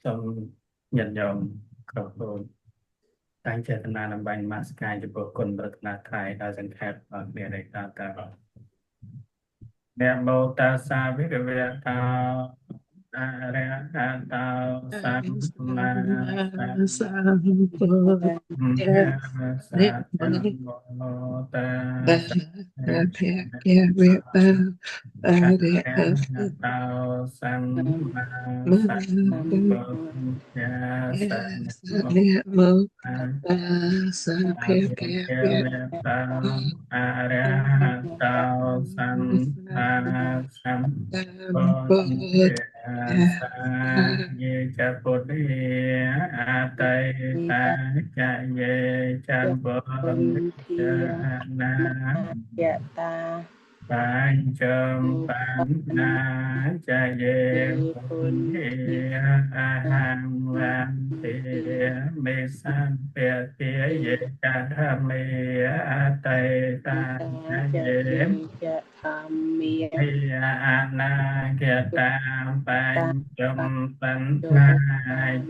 Trong nhận dòng cầu hồnตั้งเจตนานำไปมาสกายจะบุคคลรัตนาไทยดาวสังเขปเรียนในตาตานะโมตัสสะภะคะวะโตอะระหะโตสัมมาสัม พุทธัสสะนะโมตัสสะภะคะวะโตสัมมาสัมพุทธัสสะนะโมตัสสะ ภะคะวะโตอะระหะโตสัมมาสัมพุทธัสสะเยจะปุริยอาตัยตาจะเยจะบุริยนา ya ta ปัญจมปัญนาจเยปุญเยอาหังวันเตเมสัมเปเตเยจะธรรมเมอาตัยตาเย จะจะทำเมีย พิยานาเกตามปัญจมปัญนา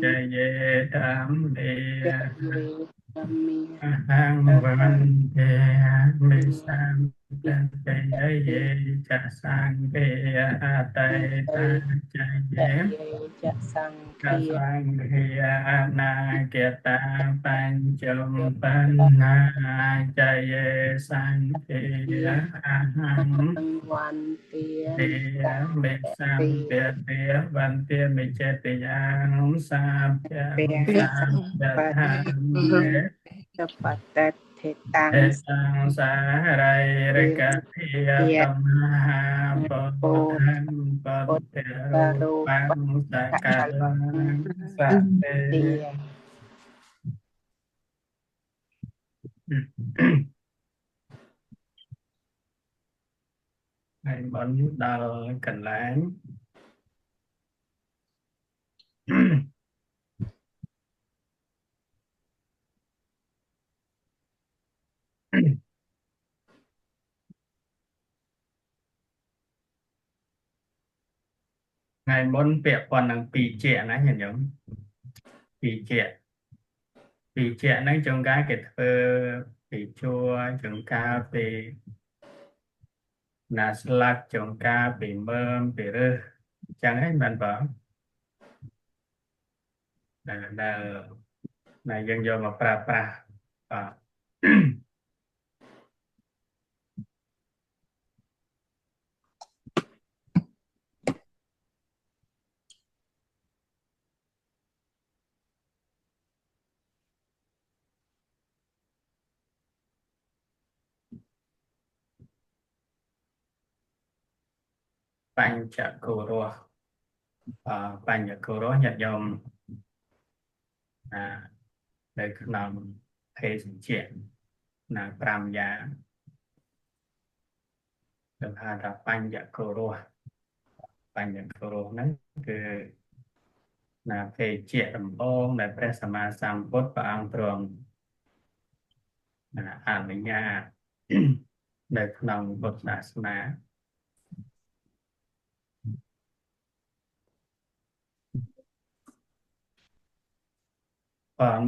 จเยธรรมเม จะมีทำเมีย อาหังวันเตมิสัมปันเตเยจะสังเกอาตัยตาจเย จะเยจะสังเก กัส ต สังเฮียนาเกตาปัญจมปันนาจเยสังเฮียอาหัง วันเตียน เตียเมสัมเตียเตียวันเตียมิเจติยังสามเตีย เปีย สามเตียธรรมเม จะปัตตะเทตัง เอสังสาไรเรกะเทียตมหาปุถธังปเตโรปังสกาลังสัพเพ เตีย ngày bắn đào cần láng ngày bốn việc còn là pì trẻ nó nhìn giống pì trẻ nó trong cái thơ pì chua trong ca pì nà slack trong ca pì mơm pì rơ chẳng hết bạn vợ là dân vô mà pra à. បញ្ចគោរសបញ្ចគោរសញាតិញោមនៅក្នុងភេសជ្ជៈណា5យ៉ាងគឺហៅថាបញ្ចគោរសហ្នឹងគឺណាភេសជ្ជៈដំបូងដែលព្រះសម្មាសម្ពុទ្ធព្រះអង្គទ្រង់អនុញ្ញាតនៅក្នុងពុទ្ធសាសនា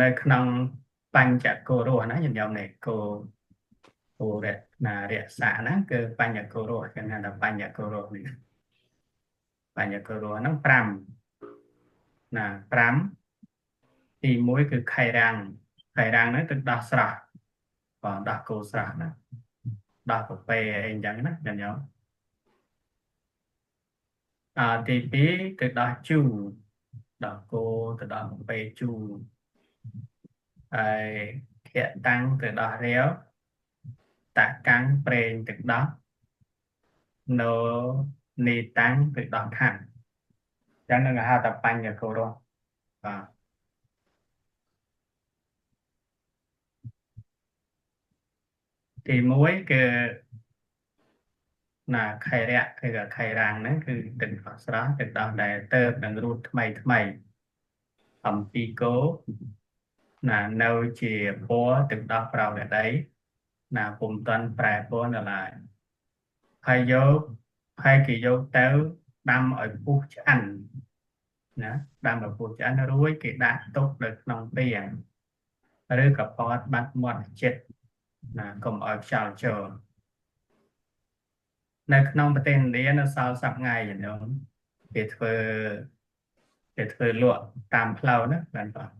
នៅក្នុងបញ្ចគោរសណាញាតិញោមនេះគោរៈណារក្សាហ្នឹងគឺបញ្ញគោរសគេហៅថាបញ្ញគោរសនេះបញ្ញគោរសហ្នឹង5ណា5ទី1គឺខៃរាំងហ្នឹងទឹកដោះស្រស់ដោះគោស្រស់ណាដោះប្រពេអីអញ្ចឹងណាញាតិញោមទី2គឺដោះជូរដោះគោទៅដោះប្រពេជូរហើយខៈតាំងទៅដោះរាវតាកាំងប្រេងទឹកដោះណូនីតាំងទឹកដោះខាត់ចឹងនឹងហៅថាបញ្ញគោរសទី1គឺណាខៃរៈគឺខៃរាំងហ្នឹងគឺទឹកដោះស្រស់ទឹកដោះដែលទៅនឹងរូតថ្មីអំពីគោណានៅជាពណ៌ទឹកដោះប្រោរដីណាពុំតាន់ប្រែពណ៌នៅឡើយហើយគេយកទៅដាំឲ្យពុះឆ្អិន nè đang ở cuộc trả nó ruồi cái đạn tốt được nòng tiền rồi gặp bọt bắt một chết là cùng ở chào chờ nơi nòng tên đấy nó sao sắp ngày vậy đó để thưa lụa tam phlau đó bạn bảo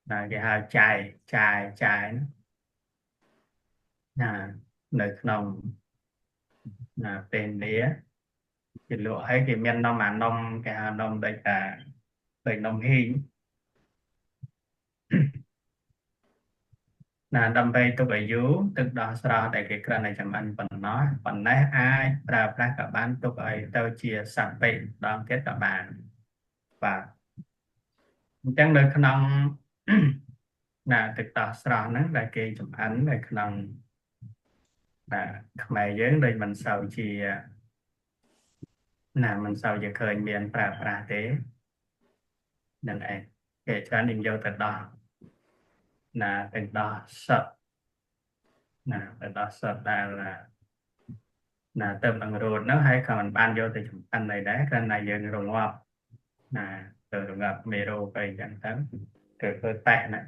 là cái hai chài nó là nơi nòng là tên đấy cái lụa hay cái miền nông mà nông cái hà nông đây là đây nông hình là đâm bay tôi phải dú tức đó sau để cái kênh này chấm anh phần nói ai ra các bạn tôi phải tôi chia sẵn bệnh đón kết các bạn và chẳng được khả năng là tức đó sau nó là cái chụp ảnh là khả năng là mày dưỡng đây mình sau chia là mình sau giờ khởi miền ra thế nên này kể cho anh em vô từ đó là từ đó sợ là từ đó sợ là tầm bằng rồi nó hay còn mình ban vô thì chúng anh này đấy cái này giờ rồi ngon là từ ngập mê rô về chẳng thắng từ cơ tệ này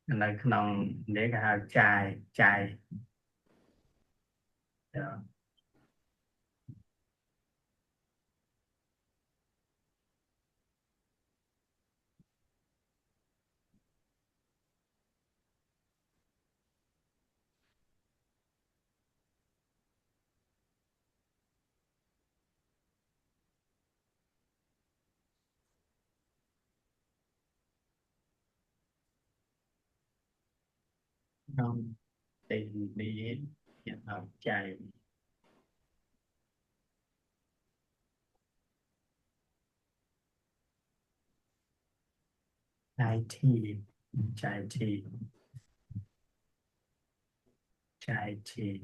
là nòng để cả chài chài đó. Nòng tìm đi hiện hợp chài chài thì chài thì chài thì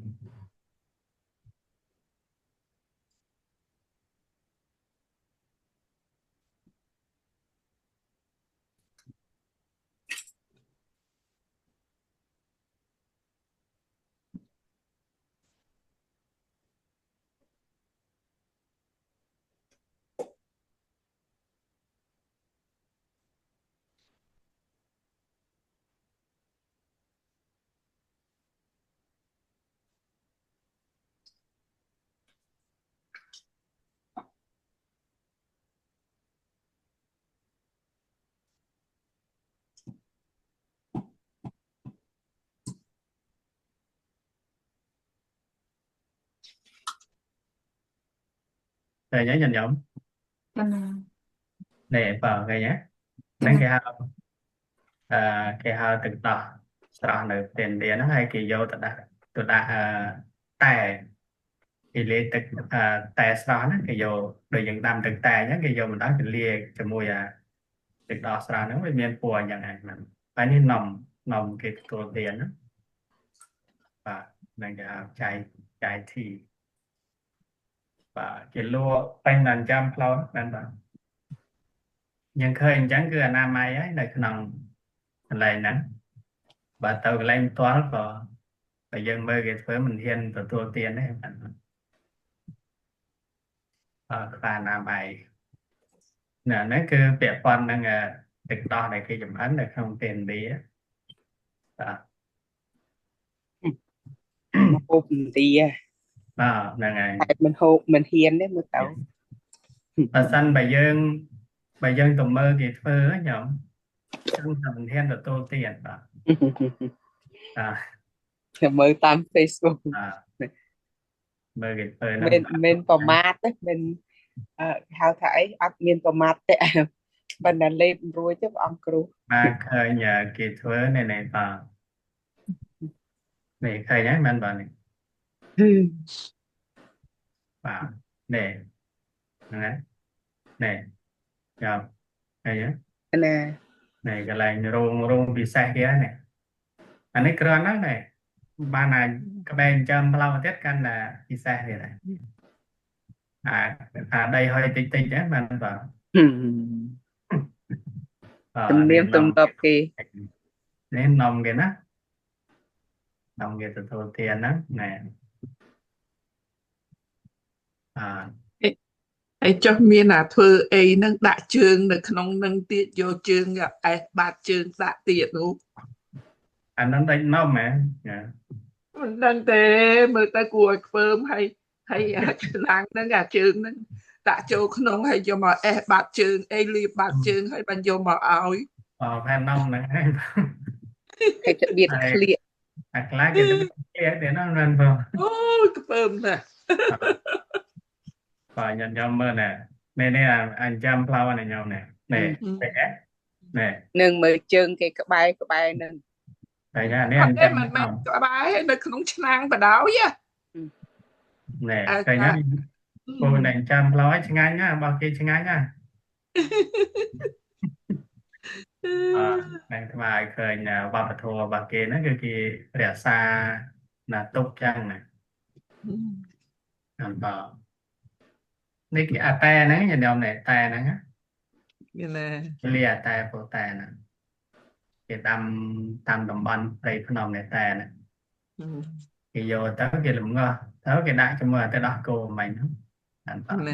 rồi nhớ nhận giống để vào cái nhé nâng cái hao cái hao từng tỏ sau này tiền điện nó hay kỳ vô tôi đã tài thì lệ thực tài sau nó cái vô đời những năm thực tài nhé cái vô mình đã cái lia cho mùi thực đó sau nó mới miền phù chẳng hạn mà phải nên nằm nằm cáiตัวtiền đó và mình chạy chạy thì và cái lúa bánh lần trăm lâu nên là nhưng khơi chẳng cứ nam mai ấy là nằm lại nắng và tàu lên toán và bây giờ mơ cái thứ mình hiền từ tua tiền đấy và nam ai nè nó cứ việc quan đang thực đo này khi chụp ảnh được không tiền đi á មកហូបទីហ្នឹងហើយ តែមិនហូបមិនហ៊ានទេមើលទៅ បើសិនបើយើងទៅមើលគេធ្វើញោមខ្ញុំតែមិនហ៊ានទទួលទានបាទអា មើលតាម Facebook មើលគេធ្វើហ្នឹង មិនប្រមាទទេមិនហៅថាអីអត់មានប្រមាទទេបើតែលេបរួចទៅព្រះអង្គគ្រូ បាទឃើញគេធ្វើនេះបាទនេះឃើញហ្នឹងមែនបាទនេះបាទនេះហ្នឹងហើយនេះចាំឃើញទេ ណា này cái này rong bị sai kia này anh ấy keren đó này ba này các bạn chăm lâu tết căn là bị sai thì này đây hơi tinh tinh chứ mà anh bảo ទំនៀមទម្លាប់គេ nên nồng kìa nó nồng kìa từ từ tiền đó nè à Ai cho miền à thưa ai nâng đại trường được không nâng tiết vô trường gặp ai bạt trường dạ tiệt luôn anh nó đánh nó mà dạ mình đang thế mà ta của phơm hay hay nàng nâng à trường nâng đại chỗ không hay cho mà ai bạt trường ai li bạt trường hay bạn vô mà áo fan nông này hayจะเบียดเค hay ลียร์ hoặc lá cái cái để nó lên vào ôi cái phơm nè và nhận nhau mơ nè này này là anh chăm flower này nhau nè nè vẽ nè នឹងមើលជើងគេក្បែរក្បែរនឹង đây nha này thật anh đấy chăm mà không các bái nó không năng và đáo chứ nè à, đây nhá à, cô này anh chăm flower chân ngay nhá bao kia chân ngay nhá này mà khởi nhà vào bạch hồ bà kia nó cái rẻ xa là tốt chăng này làm vào này cái ta nó nhà đồng này ta nó nhá cái này lia ta của ta nè cái tam đồng banh đây phần đồng này ta nè thì vô tới cái lũng ngơ tới cái đại cho mưa tới đó cô mình làm vào nè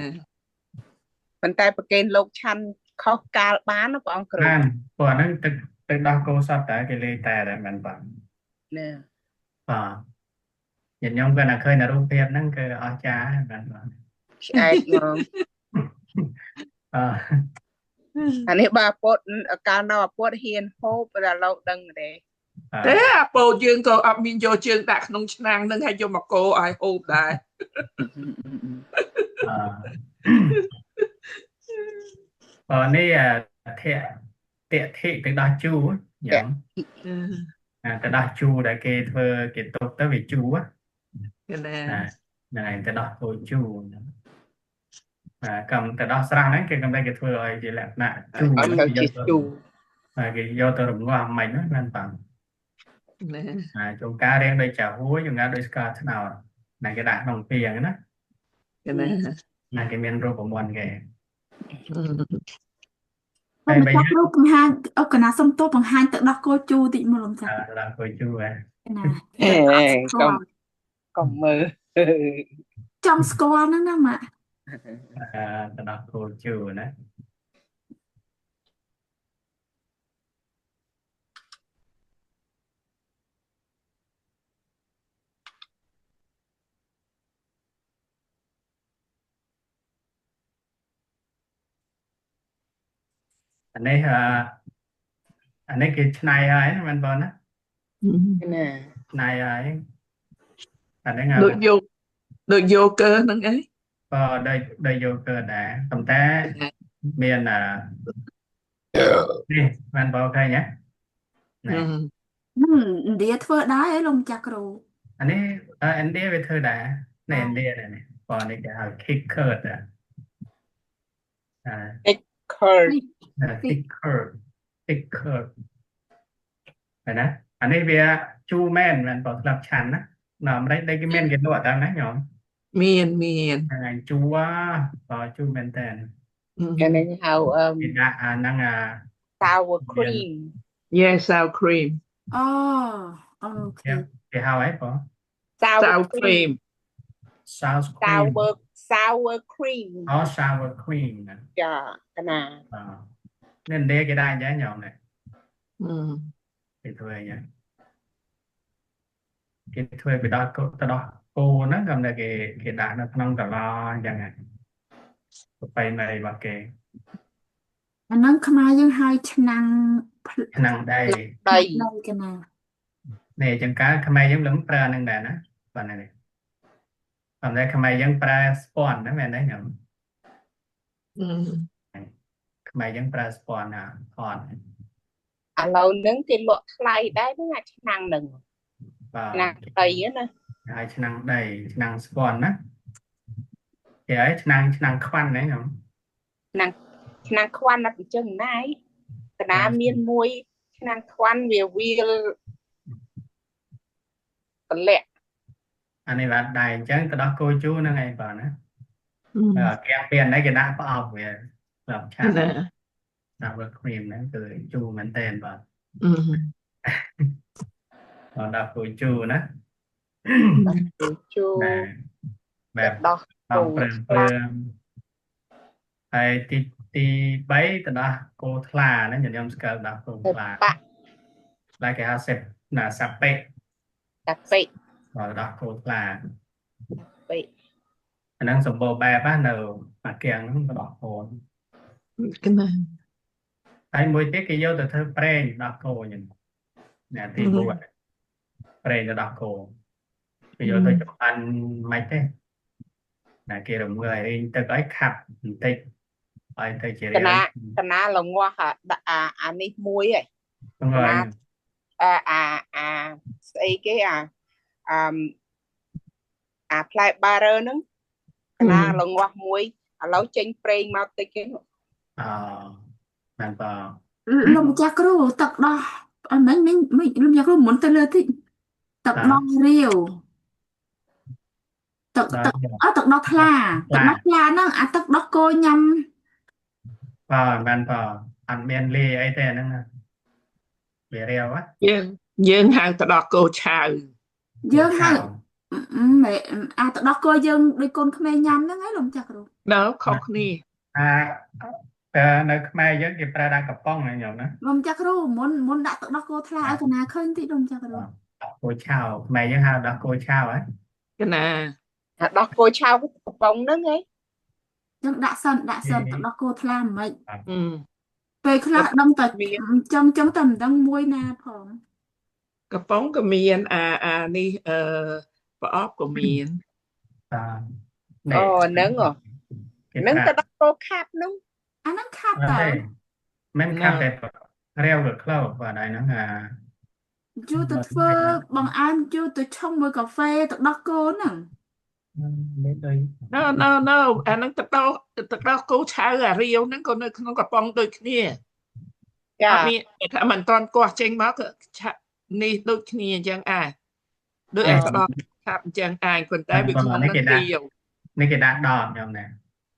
ប៉ុន្តែប្រកេនលោកឆាន់ខុសកាលបានណាបងគ្រូ นั่นพอนั้นตึกดอกโกสับแต่cáiเลยแต่มันแบบ ណែ อ่าอย่างยองก็น่ะเคยนะรูปเพียบนั่นคืออาจารย์มันแบบ ឆ្អែតហ្មង อ่า អានេះបើពុតកាលនៅអាពុតហ៊ានហូបតែលោកដឹងទេ thế à bộ dương cô ập min vô trường đạt nông năng nâng hay vô mà cô ai hộp đại อ่าตอนนี้เทะเตะเทะตึกดอกจูอย่างตึกดอกจูได้เกเธอเกตกtới vịจูá cái này nàyตึกดอกตัวจูcầmตึกดอกสร้างนั้นเกcầmได้เกเธอไอ้gìแหละน่ะจู អត់នៅជាជូ เกโยตัวรวมว่าใหม่นั่นนั่นปัง nè chúng ta đang đây chào húa chúng ta đây ska thế nào này cái đại đồng tiền đó cái này này cái miền rô của mình kìa តែម្ចាស់គ្រូបង្ហាញអូកណាសុំទោសបង្ហាញទឹកដោះគោជូរតិចមើលលោកចាស់ là cô chú à ណា អេកុំមើល ចង់ស្គាល់ហ្នឹងណាម៉ាក់ là cô chú đó anh ấy cái này ấy mình bảo nó ណា này ấy anh ấy được ngờ được vô cơ nâng ấy đây đây vô cơ đã tầm té miền là đi mình bảo ok nhé này ឥណ្ឌាធ្វើដែរអីលោកម្ចាស់គ្រូ anh ấy anh đi về thơ đã này anh đi này còn này cái kicker đã curd thicker thicker phải đó anh ấy về chu men mình bảo lập chắn á nó đây đây cái men cái độ tao nói nhỏ miền miền anh chu á và chu men tên អានេះហៅ cái đã năng sour cream yeah sour cream អូអូខេ cái hao ấy có sour cream sour cream sour cream sour cream ចាកណា nên đây cái đai giá nhỏ này ừ. thì thuê nhá cái thuê bị đó cô nó cầm là cái đá nó không cả lo chẳng hạn bay này và cái អាហ្នឹងខ្មែរយើងហៅឆ្នាំង năng đây ដី ដីកណា này chẳng cá kamay giống lắm pra năng đàn á và này còn đây kamay giống pra spawn đó mẹ đấy nhở Ừ. kamay giống pra spawn à còn ឥឡូវហ្នឹងគេលក់ថ្លៃដែរហ្នឹងអាឆ្នាំងហ្នឹង và ណាដីណា hai năng đây năng spawn á thì ấy năng khoan đấy nhở ឆ្នាំងខ្វាន់ណាស់ពីចឹងណាយកណាមានមួយឆ្នាំងខ្វាន់វាវាលតម្លាក់ anh này là đài chẳng cái đó cô chú nó ngay vào nữa Ừ. cái tiền đấy cái đã có học về làm chán Nè. làm được cream đấy từ chú mình tên vào Ừ. còn đọc cô chú nữa ជូរ nè បែប bẹp ដោះ Bọc prem prem. Hay ti bấy từ đó cô thla nó nhìn em skal đó cô thla. Bạ Lại cái ha sep là sap pe. cà phê Rồi đó cô thla. vậy Anh đang sống bò bè bá nở mà kèng nó không có đọc cô. cái này Hay mùi tiết cái vô từ thơ prem đọc cô nhìn. Nè thì bùa prem cho đọc cô. Bây giờ tôi chụp anh mấy thế. Nè kia đồng người đi tôi gói khắp tích. Rồi tôi chỉ cái riêng. na là ngoa hả ní muối ấy Đúng cái rồi. na xây cái apply butter nữa cái na là ngoa muối lâu chanh prey mau tới cái Bạn vào. lùm cha kêu tật đó mấy lùm cha kêu muốn tên lên thì tật Đó. đó riêu tật Đó. tật tật đó thla nó tật đó cô nhầm Bạn vào. Anh bên lì ấy thế nữa. Bị rêu á. dương hàng từ đó cô chào dương hai mẹ tật đó cô dương đôi con khmer nhầm nó ngay lùm cha kêu đó không nè Nơi Khmer dân kịp ra đang cặp con này nhầm đó. lùm cha kêu muốn đặt tật đó cô thla ở cái nào khơi thì lùm cha kêu Cô chào. Khmer dân hào đó cô chào ấy. cái này đó cô trao cái cục bông đó nghe nhưng đã sơn tật đó cô thla mày về khla Cặp- đông tật trong tầm đang muối na phòng cái bóng của miền đi bỏ của miền nướng rồi nướng cái đó cô khát nướng anh nó khát tờ Mình khắp đẹp. Rêu được lâu và đây nó là chưa từ phơ bằng anh chưa từ trong môi cà phê từ đó cô nè đến đây. no anh từ đó cô chào là riêu nó còn nó có bóng đôi kiaมีถ้ามันตอนกว่าเจงมากนี่ดูนี่ยังอ่านดูเอ็กซ์ตอครับยังอ่านคนใต้เป็นคนนั้นเดียว Này cái đạn đỏ nhầm này.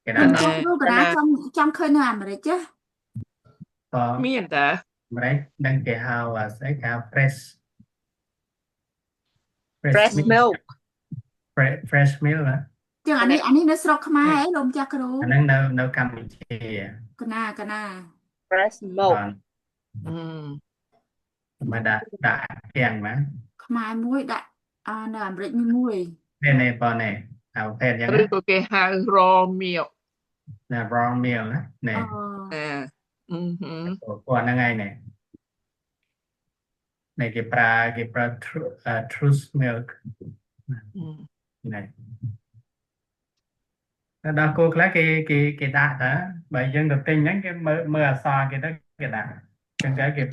Cái đạn mình đỏ. khôngรู้cái đó trong khơi nào mà đấy chứ มีอันแต่ Mà đấy đang kể hào và sẽ cả fresh milk fresh milk đó. chứ anh ấy nó sọc mai ấy luôn chắc rồi Anh đang nấu Campuchia. cái na fresh milk Mà đã kèng mà. mai muối đại làm rịnh như muối Bên này bò này ảo phèn ห chẳng รือ á ตัวแกหา raw milk là raw milk á này อ่า của nó ngay này này cái truth milk này đó cô lấy cái đạn đó bởi dân được tin nhắn cái mưa xa cái đó cái đạn chẳng cái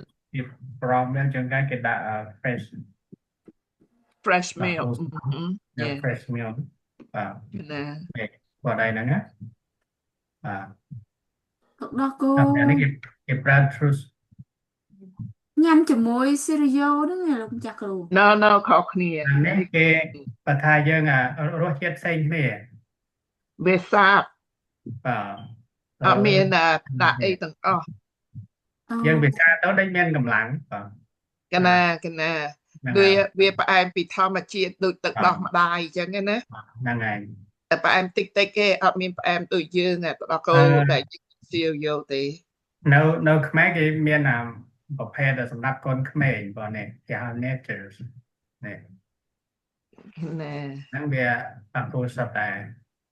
raw milk chẳng cái đạn fresh milk fresh milk vào นะ vào đây nữa nhé đó cô cái truth nhắm cho muối cereal đó nghe luôn chắc rồi no ขอគ្នា này cái bà thai dân rốt chết xanh này เวทราบ มีน่ะไอ้ต่างอ๋อ dân Việt Nam đó đánh men cầm lặng กันนะវាផ្អែមពីធម្មជាតិដូចទឹកដោះម្ដាយអញ្ចឹងណា năng ngày តែផ្អែមតិចទេអត់មានផ្អែមដូចយើងទៅដល់កូនដែលសៀវយកទេ nấu khmer cái miền nàoประเภทสำหรับคนเขมรก่อนเนี่ยจะเอา nature เนี่ย ណា นั่งเบียปรับตัวสไตล์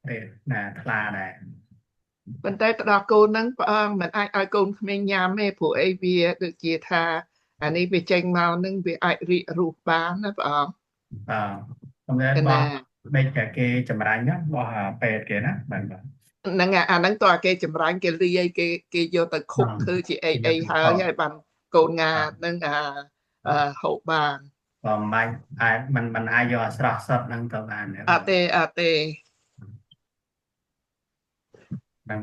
เด็ดน่ะทลาได้ ប៉ុន្តែទៅដល់កូនហ្នឹងព្រះអង្គមិនអាចឲ្យកូនក្មេងញ៉ាំទេព្រោះអីវាដូចជាថាអានេះវាចេញមកហ្នឹងវាអាចរីករស់បានណាព្រះអង្គ không nên bỏ đây cả cái chầm ránh á bỏ pet kia đó bạn ហ្នឹងអាហ្នឹងតើគេចម្រាញ់គេលាយគេយកទៅខុកធ្វើជាអីហើយបានកូនងាហ្នឹងហូបបាន còn mình ai do sọt sọt năng tập bàn nữa អត់ទេ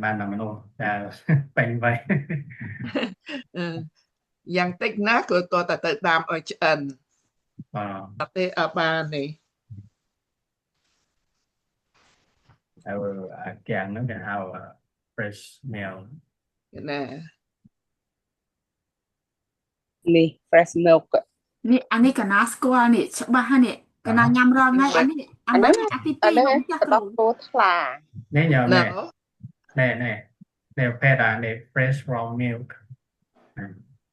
bạn là mình luôn bệnh vậy យ៉ាងតិចណាស់ក៏តើទៅតាមឲ្យឆ្អិនអត់ទេបានទេ kèng nó cái hào fresh milk ណា นี่ fresh milk នេះអានេះកណាស្គាល់នេះច្បាស់ហ្នឹងនេះកណាញ៉ាំរាល់ថ្ងៃអានេះ អាមិនអាទី2បងចាស់ ទៅ គ្រូ ដល់គោថ្លា nè nhờ Nó nè nè nè pet à nè fresh raw milk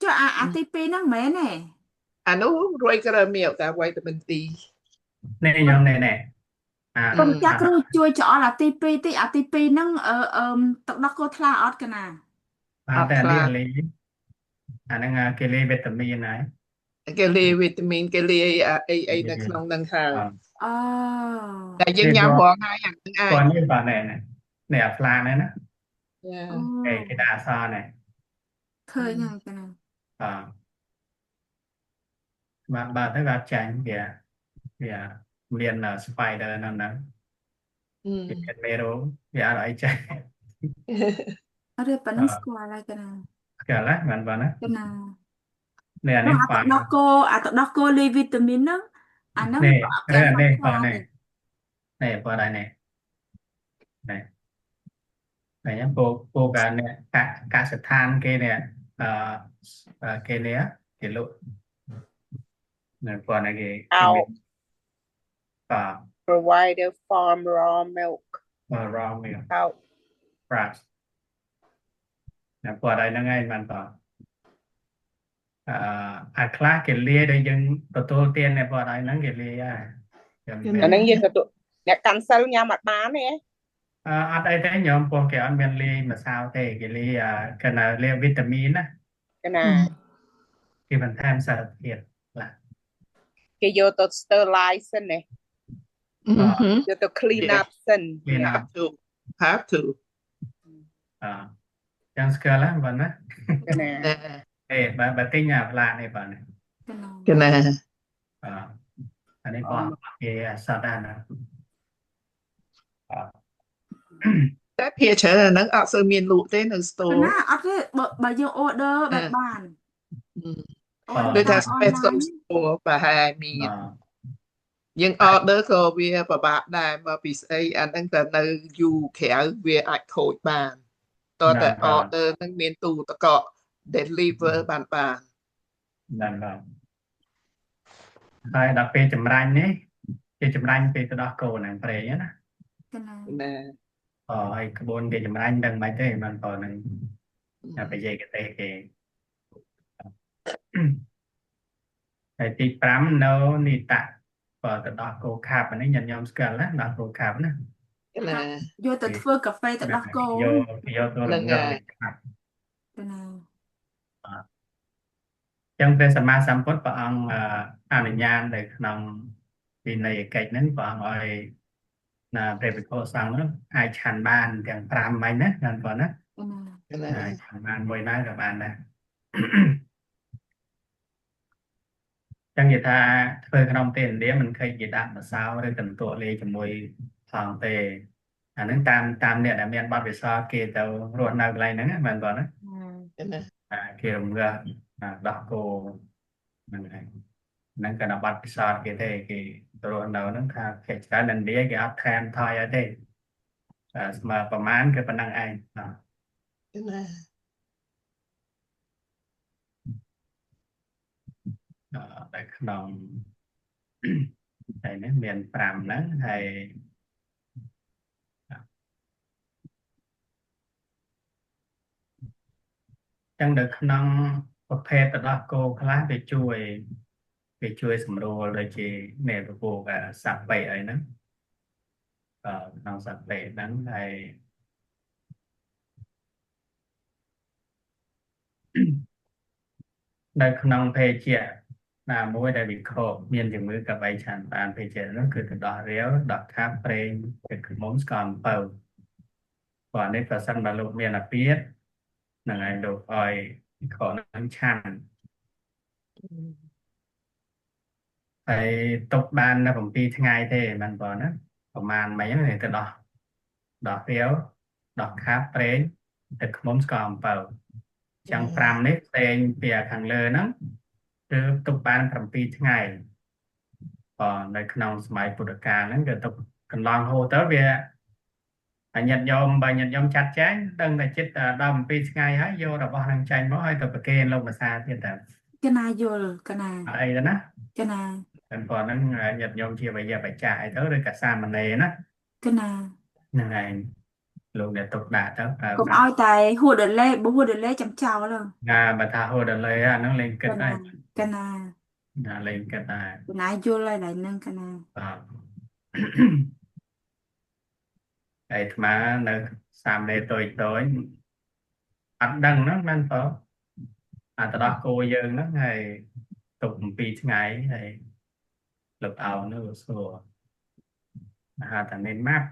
ចុះអាទី2ហ្នឹងមែនទេ nó rồi cái miệng cả vitamin D nè nhờ nè nè à បងចាស់ à គ្រូជួយច្អល់អាទី2តិចអាទី2ហ្នឹងទឹកដោះគោថ្លាអត់កណា à ọtแต่อันนี้ là อันนี้อันนั้นเกลีวิตามินไหน cái ly vitamin cái ly ấy nó không nâng hàng អូ แต่ยังย้ำบอกให้อย่างนึงไอ้ còn như bà này này nè pla này nè អូ cái đá sa này ឃើញហើយកណា à bà thấy bà chanh kìa kìa liền là spider nó nè cái mero kìa là ai chanh អត់ទេប៉ណ្ណឹងស្គាល់ហើយកណា kìa lá bạn bà nè កណា nè នោះ này អា pha ទឹកដោះគោលីវីតាមីនហ្នឹងអាហ្នឹង nè វាអត់កែ nè ខ្លាំង nè ខ្លា pha ទេ này nè pha đây này này này nhá cô cả nè cả sự than kia nè kia nè cái lụ nè pha này cái Out. miếng pha provider farm raw milk raw milk out fresh nè pha đây nó ngay bạn pha class cái lia đây dân tổ tiên này pha đây nó cái lia Cái អាហ្នឹងយើងក៏អ្នកកាន់សិលញ៉ាំអត់បានទេ អត់អីទេញោមពួកគេអត់មានលីម្សៅទេគេលីកណ្ដាលលីវីតាមីនណា កណា គេបន្ថែមសារធាតុខ្លះ គេយកទៅ sterilize សិនណា យកទៅ clean up សិន clean up have to ចឹងស្គាល់ហ្នឹងបងណា កណា អេបើទិញផ្លាកនេះបងណា កណា cái này អានេះបងគេសតដែរណា តែភាគច្រើនអាហ្នឹងអត់សូវមានលក់ទេនៅ ក store ណាអត់ទេបើយើង order បែបបាន ដូចថា បាន special online store ប្រហែលមានយើង order ក៏វាពិបាកដែរមកពីស្អីអាហ្នឹងតែនៅយូរក្រៅវាអាចខូចបានតើតែ order ហ្នឹងមានទូទឹកកក deliver បាន ហ្នឹងបងហើយដល់ពេលចម្រាញ់នេះគេចម្រាញ់ពេលទៅដោះគោហ្នឹងប្រេងណា កណា ណា ហើយក្បួនគេចម្រាញ់ដឹងមិនទេបានតហ្នឹងបច្ចេកទេសគេហើយទី5នៅនីតៈបើទៅដោះគោខាប់នេះញញោមស្គាល់ណាដោះគោខាប់ណា cái này យកទៅធ្វើកាហ្វេទៅដោះគោ យកទៅរងាប់ខាប់ កណា ចឹងព្រះសម្មាសម្ពុទ្ធព្រះអង្គអនុញ្ញាតនៅក្នុងវិន័យកិច្ចហ្នឹងព្រះអង្គឲ្យណាព្រះភិក្ខុសង្ឃនោះអាចឆាន់បានទាំង5ហ្នឹងណាហ្នឹងបងណា cái អាច này ឆាន់បានមួយណាក៏បានដែរចឹងនិយាយថាធ្វើក្នុងទេឥណ្ឌាមិនឃើញគេដាក់ម្សៅឬកន្ទក់លេជាមួយថងទេអាហ្នឹងតាមអ្នកដែលមានបទពិសោធន៍គេទៅរស់នៅកន្លែងហ្នឹងណាមែនបងណា cái này គេរំងាស់ដោះគោហ្នឹងហើយហ្នឹងក៏បទពិសោធន៍គេទេគេទៅរស់នៅហ្នឹងថាគេច្រើនឥណ្ឌាគេអត់ថែមថយអីទេស្មើប្រមាណគឺប៉ុណ្ណឹងឯង cái này តែក្នុងហើយនេះមាន5ហ្នឹងហើយចឹងនៅក្នុងប្រភេទទឹកដោះគោខ្លះវាជួយសម្រួលដូចជាមេពពោកសัพពេអីហ្នឹងក្នុងសัพពេហ្នឹងហើយនៅក្នុងភេជ្ជៈណាមួយដែលវិខមានជំងឺកបៃឆាន់បានភេជ្ជៈនោះគឺទឹកដោះរាវដោះខាប់ប្រេងទឹកខ្មុំស្ករអំពៅបើនេះប្រសិនបើលោកមានអាពាធហ្នឹងហើយលោកឲ្យវិខនឹងឆាន់ហើយទុកបាននៅ7ថ្ងៃទេបានបងណាប្រហែលមិញទៅដោះរាវដោះខាប់ប្រេងទឹកខ្មុំស្ករអំពៅចឹង5នេះផ្សេងពីខាងលើហ្នឹងគឺទុកបាន7ថ្ងៃនៅក្នុងសម័យពុទ្ធកាលហ្នឹងគឺទុកកន្លងហូរទៅវាញាតិញោមបើញាតិញោមចាត់ចែងដឹងតែចិត្តដល់7ថ្ងៃហើយយករបស់ហ្នឹងចាញ់មកឲ្យទៅប្រគេនលោកម្សាទៀតតើ កណាយល់កណា អីទៅណា កណា អ Còn còn nó nhật nhôm chia bây giờ phải chạy tới rồi cả xa mà nề nó កណា nên này luôn để tục đạt đó កុំឲ្យតែហួសដលេបើហួសដលេចាំចោល bà tha hồ đợt lấy nó lên ក kết ណា đây កណា lên kết này កណាយល់ហើយឡើយនឹងកណា đây mà nó xàm đây tôi ăn đằng nó mang phở tao đó cô dương nó ngày tục pi ngày này lực ảo nó sửa ta nên map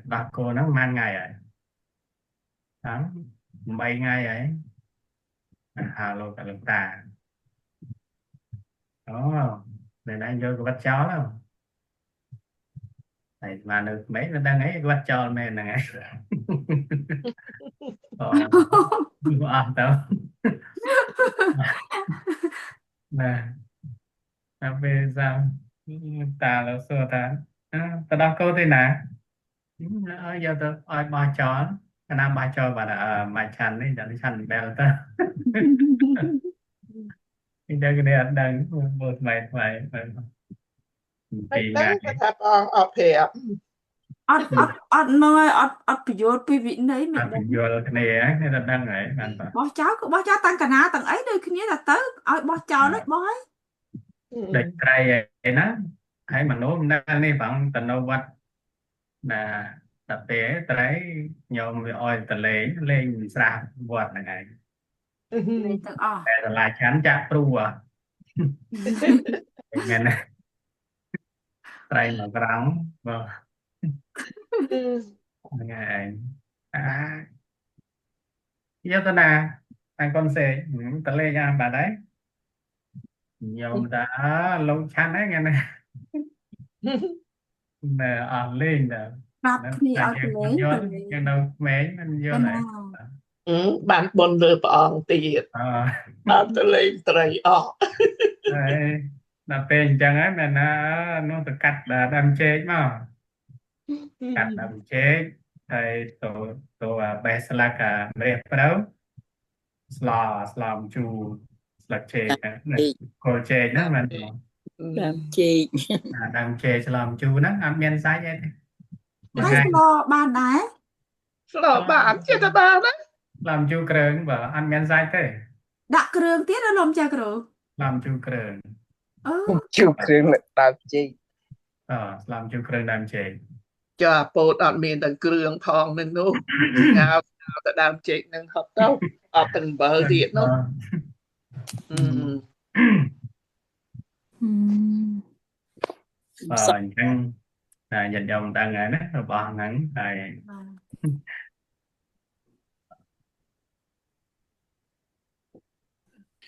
đó cô nó mang ngày ấy đó bay ngày ấy lô cả lực tà đó để anh vô cái bắt chó đâu này mà được mấy nó đang ấy cái bắt chó men này đâu nè về sao ta là sửa ta ta đọc câu thế nào giờ tôi oi ba chó cái nam ba chó và là mai chăn đấy giờ nó chăn bèo ta cái đây cái này đang một mày mày Hãy kỳ đăng ngày ký kênh Ghiền Mì Gõ để không bỏ lỡ អត់នឹងហើយអត់ប្រយោជន៍ពីវិន័យមិនដឹង vô cái này á cái là đang ấy bạn bảo បោះចោលក៏បោះចោលតាំងកណាទាំងអីដូចគ្នាតែទៅឲ្យបោះចោលហើយបោះហើយ địch trai ấy nó hãy mà nói đang đi bằng tình đâu vật là tập tế tới nhiều người oi tờ lễ lên ra vật này លេងទាំងអស់ แต่ละชั้นจะปลัวอย่างนั้นนะไตรมากรังบ่ยังไงyêu ta nà anh con xe ta lê nha bà đấy nhiều đã lâu chán đấy nghe này nè lên nè ប្រាប់គ្នាឲ្យទៅលេងទៅលេង nhưng đâu mấy mình vô កណា nàyបានបុណ្យលើព្រះអង្គទៀត បានទៅលេងត្រីអស់ đấy là tiền chẳng ấy mình nó tự cắt là đâm chết mà cắt đâm chết thầy tổ bé là cả mẹ đâu slam chu là chết cô chết đó mình làm chi đâm chết slam chu đó ăn men sai vậy ហើយស្លបានដែរ ស្លបានចិត្តបានណា làm chu cường và ăn men sai thế ដាក់គ្រឿងទៀតដល់លំចាគ្រូ làm chu cường អឺ ជួបគ្រឿងលើកដើមជី làm chu cường đâm chết ចាពោតអត់មានទាំងគ្រឿងផងនឹងនោះញ៉ាវទៅដើមចេកនឹងហត់ទៅអត់ទាំងបើទៀតនោះ nhưng dành dòng ta ngày đó rồi bỏ ngắn tại បាទ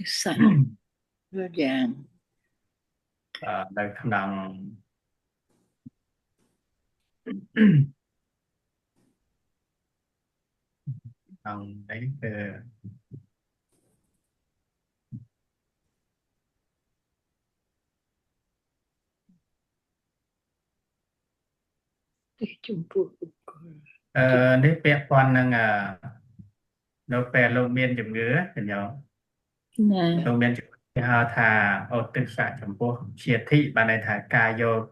sẵn rồi vàng đời không đồng đồng đấy từ Trung Quốc đấy bé con đang đâu bé lâu miên chụp ngứa thì nhớ nè lâu miên chụp thà ô tức xạ chấm po triệt thị bạn này thà ca vô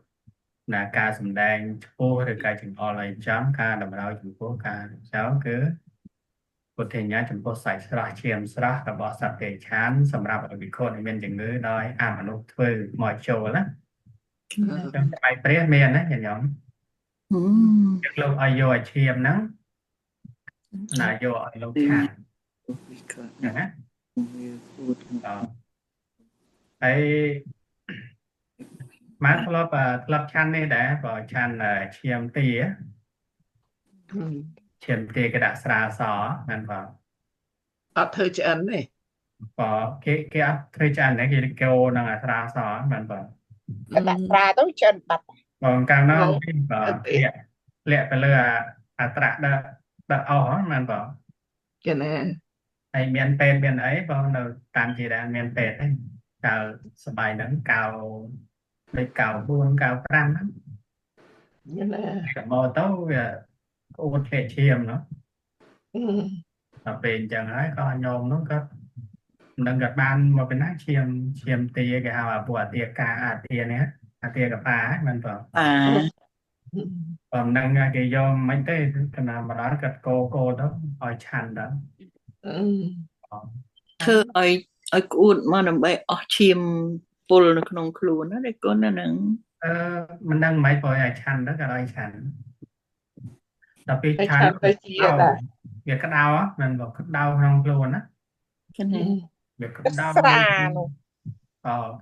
là ca sầm đen po rồi ca chừng o lại chấm ca đầm đau chấm po ca cháu cứ có thể nhá chấm po sải sra chiêm sra và bỏ sạch để chán sầm rạp ở bị khôn miên chừng ngứa đói mà nó thuê mọi chỗ lắm trong bài pre miên đấy nhìn nhóm trước lâu ai vô chiêm nắng là vô ở lâu chán nè ấy má club chan này đã vào chan là chiêm tì á chiêm tì cái đã sra sỏ nên vào អត់ធ្វើឆ្អិនទេ có cái áp thuê chan này cái kêu năng là sra sỏ nên vào កដាក់ប្រាទៅចិនបាត់ còn càng nó vào lẹ phải lừa tra đã ó nên vào ចាណា ai miền pet miền ấy vào đầu tam chỉ là miền pet ấy cào sợi nắng cào lấy cào buông cào trăng lắm ចាណា cái mò tấu ôn lệ chiêm nó អឺ mà bên chẳng ấy có nhôm nó có đang gặp ban mà bên nát chiêm tì cái hào bùa tiệc cả tiệc này tiệc gặp bà ấy mình bảo ป่า còn đang cái do mấy cái nào mà đó gặp cô đó hỏi chăn đó ធ្វើឲ្យក្អួតមកដើម្បីអស់ឈាមពុលនៅក្នុងខ្លួនណាដែលកូនណាហ្នឹង mình đang mấy hỏi chăn đó cái hỏi chăn đặc biệt តែ chăn ឆានទៅជាដែរ đau việc cái đau á mình bảo cái đau không luôn á ចឹងណា việc cái ទឹក đau ស្រានោះ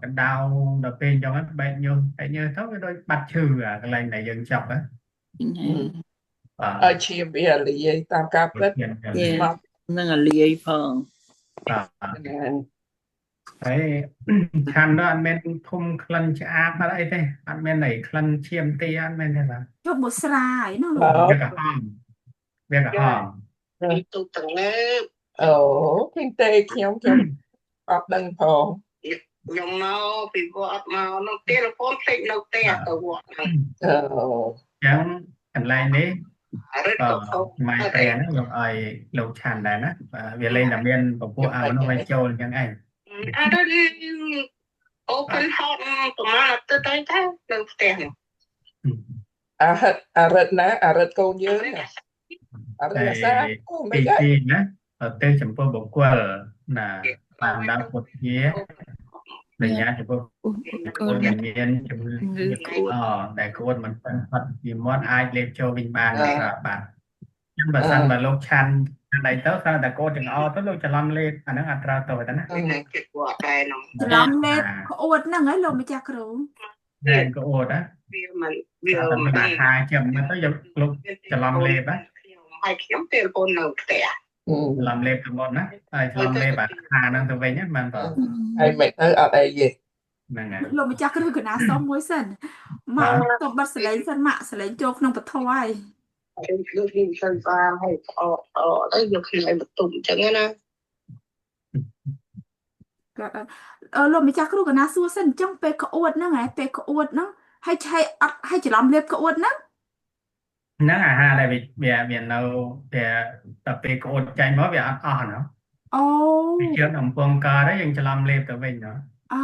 cái đau đặc biệt trong cái bệnh như tốt cái đôi bạch trừ cái này này dần chọc á ចឹងណា ឲ្យឈាមវាលាយតាមការពិត hiện យេ មក នឹងអាលាយផង đấy chăn đó anh men thum khăn chả mà đấy thế anh men này khăn chiêm ti anh men thế là ចុះបុស្រាឯណោះលោក việc cả hòm việc cả hòm ទូទាំងលើ អូឃើញទេខ្ញុំអត់ដឹងផង ខ្ញុំមកពីវត្តមកនោះទេលពនភ្លេចនៅផ្ទះទៅវត្តហ្នឹង អូ chẳng anh lại đấy រត់ទៅខោ mai tè nó gặp ai lục chăn này nó về lên là bên của cô áo nó vai trâu chẳng anh អត់ទេអូបិនហត់ប្រហែលទៅទៅនៅផ្ទះនោះ អារិតណាអារិតកូនយើងណាអារិតអាសាអូមិន thì ដែរ thì nó ở tên chấm cô bộ quờ là bạn đã một phía để nhà chấm cô កូន mình miền chấm để cô mình phân phật vì muốn ai lên cho mình bàn là bạn nhưng mà săn mà lúc chăn này tớ sao là cô chừng o tớ lúc chăn lâm lên anh nó ăn rau tỏi đó ហ្នឹងគេវត្តដែរនោះ ច្រឡំលេបក្អួតហ្នឹងហើយលោកម្ចាស់គ្រូ đèn cô ột á វាមិនវា tao មិន phải đặt hai chấm nó tới lúc chăn lâm lên á ហើយខ្ញុំទេលពននៅផ្ទះ làm lên từ một á ai làm lên bạn hà nó từ về nhất mình bảo ហើយមិនទៅអត់អីទេ này này លោកម្ចាស់គ្រូកណាសុំមួយសិនមកទៅបិទសលេងសិនម៉ាក់សលេងចូលក្នុងពធហើយ ហើយលើកនេះទៅបានហើយអត់ទៅយកគ្នាឲ្យបន្ទុំអញ្ចឹងណា ក៏លោកម្ចាស់គ្រូកណាសួរសិនអញ្ចឹងពេលក្អួតហ្នឹងឯងពេលក្អួតហ្នឹងហើយឆៃអត់ហើយច្រឡំលេបក្អួតហ្នឹង nó là hà là vì đâu về tập về cột chạy mới về ăn nó អូ trước đồng quân cờ đấy dừng cho làm lên từ mình nữa អូ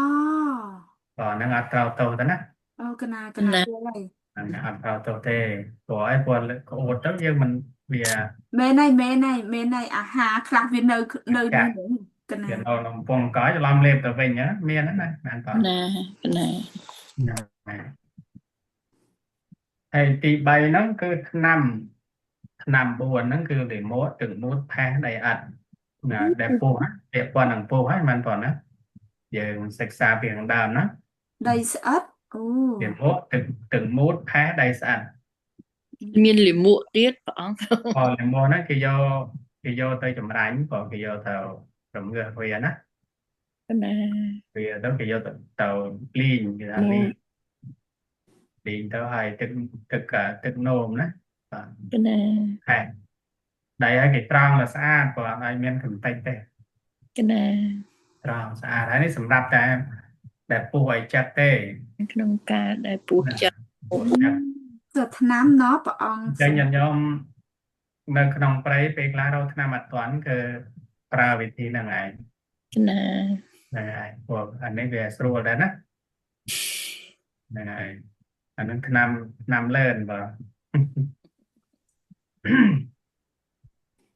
còn nó ăn trâu tàu đó nè អូកណាយល់ហើយ nó ăn trâu tàu tê của ai quân cột đó nhưng mình vì មែនហើយអាហារខ្លះវានៅនេះកណា vì đâu đồng quân có cho làm lên từ mình nhá miên đó nè ăn trâu ណាណា hay thì bay nó cứ nằm buồn nó cứ để múa từng múa phá đầy ẩn đẹp phù á đẹp qua đằng phù hết mình còn á giờ sạch xa biển đàm nó ដីស្អិតអូ biển múa từng múa phá đầy sẵn មានលាមកទៀតព្រះអង្គ còn là mua nó cái do tới chấm đánh còn cái do tàu chấm ngựa về á ណា vì đó cái do tàu linh cái là linh tàu hay tức nôm đó ណា hay đây cái trang là xa còn ai men thử tay tê ណា trang xa đấy sầm đạp tại đẹp phù ấy chặt tê ក្នុងការដែលពូចាក់ ទៅថ្នាំណោះព្រះអង្គ cho nhân nhóm nơi trong prey pe lá đâu tham mặt toán cơ pra vị thi là ngày ណា này của anh ấy về sưu đấy nè này anh ấy nam lên và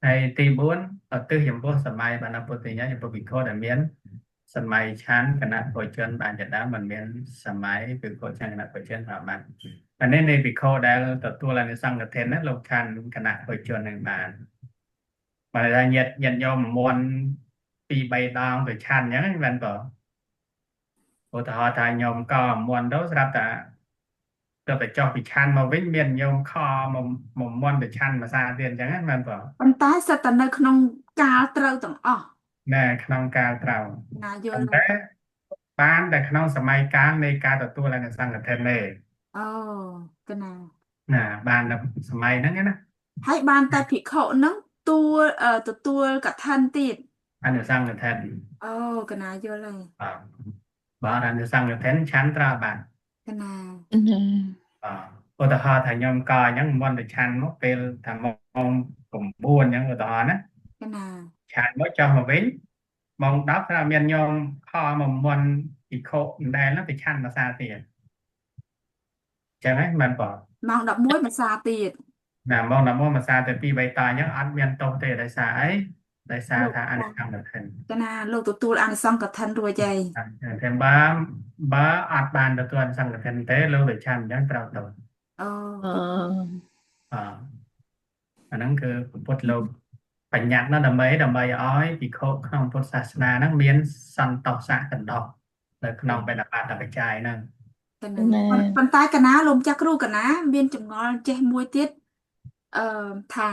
hay ti bốn ở tư hiểm vô sân mai bạn apple thì nhá hiểm vô bị khó để miễn sân mai chán cái nạn hồi chân bạn chợt đã mình miễn sân mai từ khó chân cái nạn hồi chân vào bạn và nên đây bị khó đã tập tua là sang cái thêm rất lâu chán cái nạn hồi chân này bạn mà ra nhiệt nhiệt do môn pi bay down về chán nhá bạn bảo của họ thay nhom co môn đấu ra ta cho phải cho bị chán mà với miền nhom kho mà môn để chán mà ra tiền chẳng hạn bạn bảo ប៉ុន្តែសិតតែនៅក្នុងកាលត្រូវទាំងអស់ nè khăn cao trào ណាយ còn ល់ thế bán để khăn sắm mai cá này cá tụi tôi là nó sang cái thêm này អូកណា nè bán là sắm mai nó nhé nè ហើយបានតែភិក្ខុហ្នឹងទទួលកថាទៀត anh được sang cái thêm អូកណាយល់ហើយ bảo anh được sang cái thêm chán trào bạn កណា ណា ô tô họ thành nhom co những món để chán mốt về thành món cùng buôn những người đó nè កណា chán mới cho mà với มองดับเราเมียนยอมพอมมันอีกโคได้แล้วไปชั้นมาซาเตียใช่ไหมมันบอก ម៉ោង11ភាសាទៀត nè mong là mong mà xa từ pi bày tỏ những ăn miên tông tề đại xa ấy đại xa លោក thà ăn ចា thằng được hình កណាលោកទទួលអានិសង្សកឋិនរួចហើយ thêm ba ba ăn bàn được tuần sang được hình tế lưu về chăn những trao đổi អូ อันนั้นคือพุทธโลกปัญญาnó đầm mấy ói thì khổ khôngพุทธศาสนานั่งเมียนสันตอกสะกันดอกเลยขนมไปดับปาดับไปใจนั่น កណាប៉ុន្តែកណាលោកចាស់គ្រូកណាមានចម្ងល់ចេះមួយទៀតថា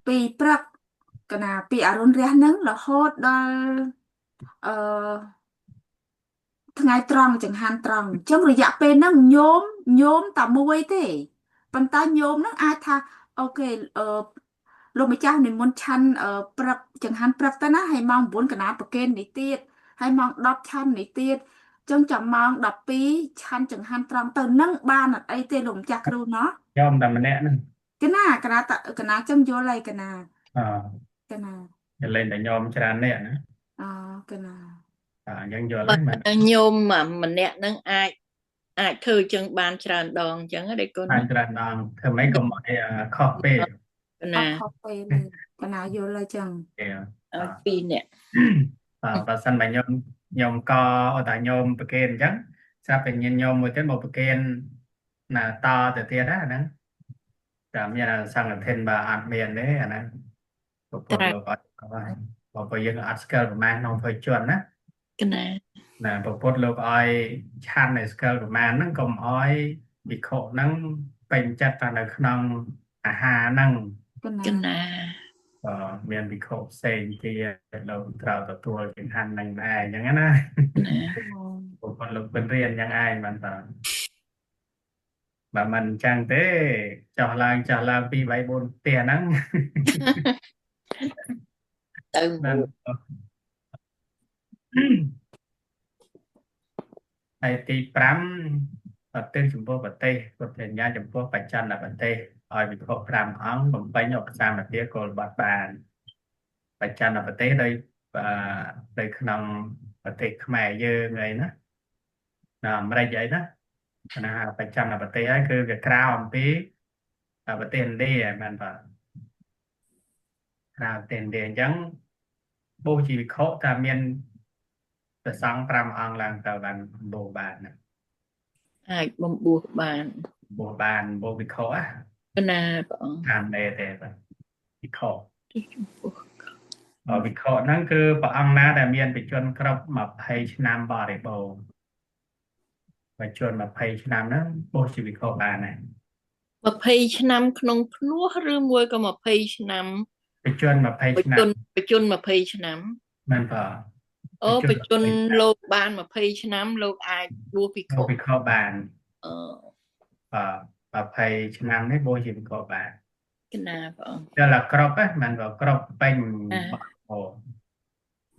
ពីព្រឹកកណាពីអរុណរះហ្នឹងរហូតដល់អឺថ្ងៃត្រង់ចង្ហាន់ត្រង់អញ្ចឹងរយៈពេលហ្នឹងញោមតែមួយទេប៉ុន្តែញោមហ្នឹងអាចថាអូខេលោកម្ចាស់និមន្តឆាន់ព្រឹកចង្ហាន់ព្រឹកទៅណាហើយម៉ោង9កណាប្រគេននេះទៀតហើយម៉ោង10ឆាន់នេះទៀតចឹងចាំម៉ោង12ឆាន់ចង្ហាន់ត្រង់ទៅនឹងបានអត់អីទេលោកម្ចាស់គ្រូណោះ nhom đầm nè nữa កណាចឹងយល់ហើយកណា កណា lên để nhom cho anh nè nữa អូកណា dân vừa បើ lấy mà ញោមម្នាក់នឹងអាចធ្វើចឹងបានច្រើនដងចឹងណាដេកូន anh cho anh đòn thưa mấy câu mọi khó bê ក អ ណា ត់ខុសពេលទេកណាយល់ហើយចឹង ឲ្យពីរនាក់ và sân bài nhom co ở tại nhom bậc kên chắc sao phải nhìn nhom một cái một bậc kên là to từ tia đó nè cảm như là sang là thêm bà ăn miền đấy à nè một phần dân ăn scale của man không phải chuẩn á កណា nè một phần lục oi chan này scale của man nó còn oi bị khổ nó bệnh chất là nó không hà năng កណា កណា miền bị khổ xây thì lâu trào tập tua cái hành năng ai chẳng á ណា một phần lục bên riêng chẳng ai mà mình chẳng thế cho lang pi bảy bốn tiền nắng ទៅ nên ai ti pram ở tên chúng tôi bật tê có thể nhá chúng tôi phải chăn là bật tê ở bị khổ pram ống bằng bánh nhọc sang là kia còn bật bàn phải chăn là bật tê đây và đây khăn bật tê khmer dơ người đó mà đây vậy đó là phải chăn là bật tê ấy cứ cái crown tí bật tê đi mình phải crown tiền tiền chẳng bố chỉ khổ ta miền từ sáng pram ong lang tàu bàn bồ bàn អាចបំបួសបាន bồ bàn bồ bị khổ á កណាបង làm đề đề bị khổ ទីចំពោះ bị khổ nó cứ bà ông ná đã miền bị chuồn crop mà page nam bò để bồ và chuồn mà page nam nó bố chỉ bị khổ bàn này 20ឆ្នាំក្នុងភ្នោះឬមួយក៏20ឆ្នាំ bị chuồn mà ប page ជន nam បជន20ឆ្នាំ mình phải អូបជនលោកបាន20ឆ្នាំលោកអាចបួសពីខុ bố ស bị khổ bàn អឺ và page nam đấy bố chỉ bị khổ bàn កណាបង đó là crop á mình vào crop bánh ồ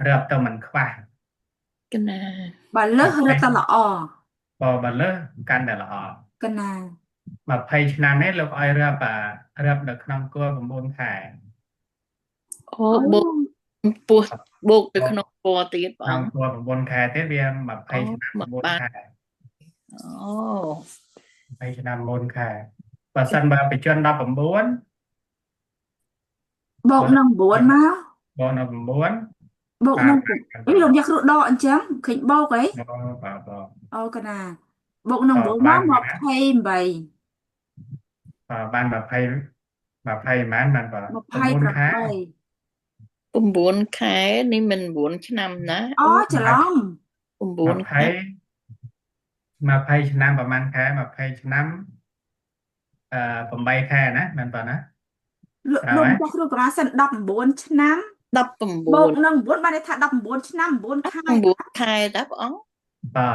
rập tao mình khoa កណា បើលើសរត់តែល្អ bò bà lỡ căn để là họ កណា mà page nam đấy lúc ai rập được năm cua và môn khải អូបូកពោះបូកទៅក្នុងពណ៌ទៀតបង năm cua và môn khải thế vì mà page Ồ, nam mà môn bạn- khải អូ page nam môn khải và sân bà bị chân đọc bấm bốn បូកនឹង9មក bò nó bấm bốn បូកនឹងអីលោកយ៉ាក់គ្រូដកអញ្ចឹងឃើញបូកអី bò អូកណាបូកនឹង9មក28 ban bà phay mán bạn bà bốn khá 28 9 ខែនេះមិន9ឆ្នាំណា អូច្រឡំ 9ខែ mà phay nam và man khá mà phay nam bấm bay khá nè bạn bà nè លោកយ៉ាក់គ្រូប្រហែលសិន19ឆ្នាំបូក 19 នឹង9បានន័យថា19ឆ្នាំ9ខែ 9ខែតាបង bà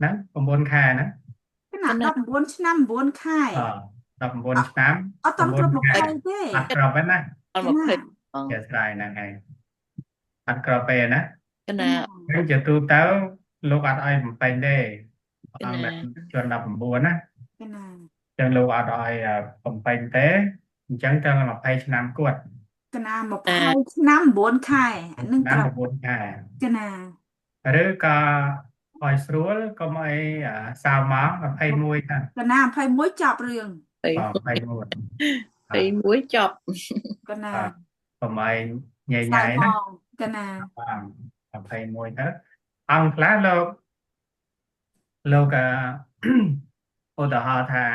nè bấm bốn khá nè កណា19ឆ្នាំ9ខែ đọc bốn nam អត់តាន់គ្រប់20ទេ ăn crop ấy nè ដល់20បង cái slide nè ngay ăn crop ấy nè កណា cái giờ tu tao lúc ăn ai một bên đây ăn mẹ cho đọc bốn á កណា chân lúc ăn ai một bên thế chẳng cho là một page nam cuột កណាមក អា 20 ឆ្នាំ9 ខែអានឹង năm ត្រូវ 9 ខែ កណា ឬក៏ឲ្យស្រួលកុំឲ្យសៅម៉ោង21ទៅ កណា21ចប់រឿង 21 21ចប់ កណា កុំឲ្យញ៉ៃ សៅ ញ៉ៃ ម៉ ណា ងកណា 21ទៅអង្គខ្លះលោក ឧទាហរណ៍ថា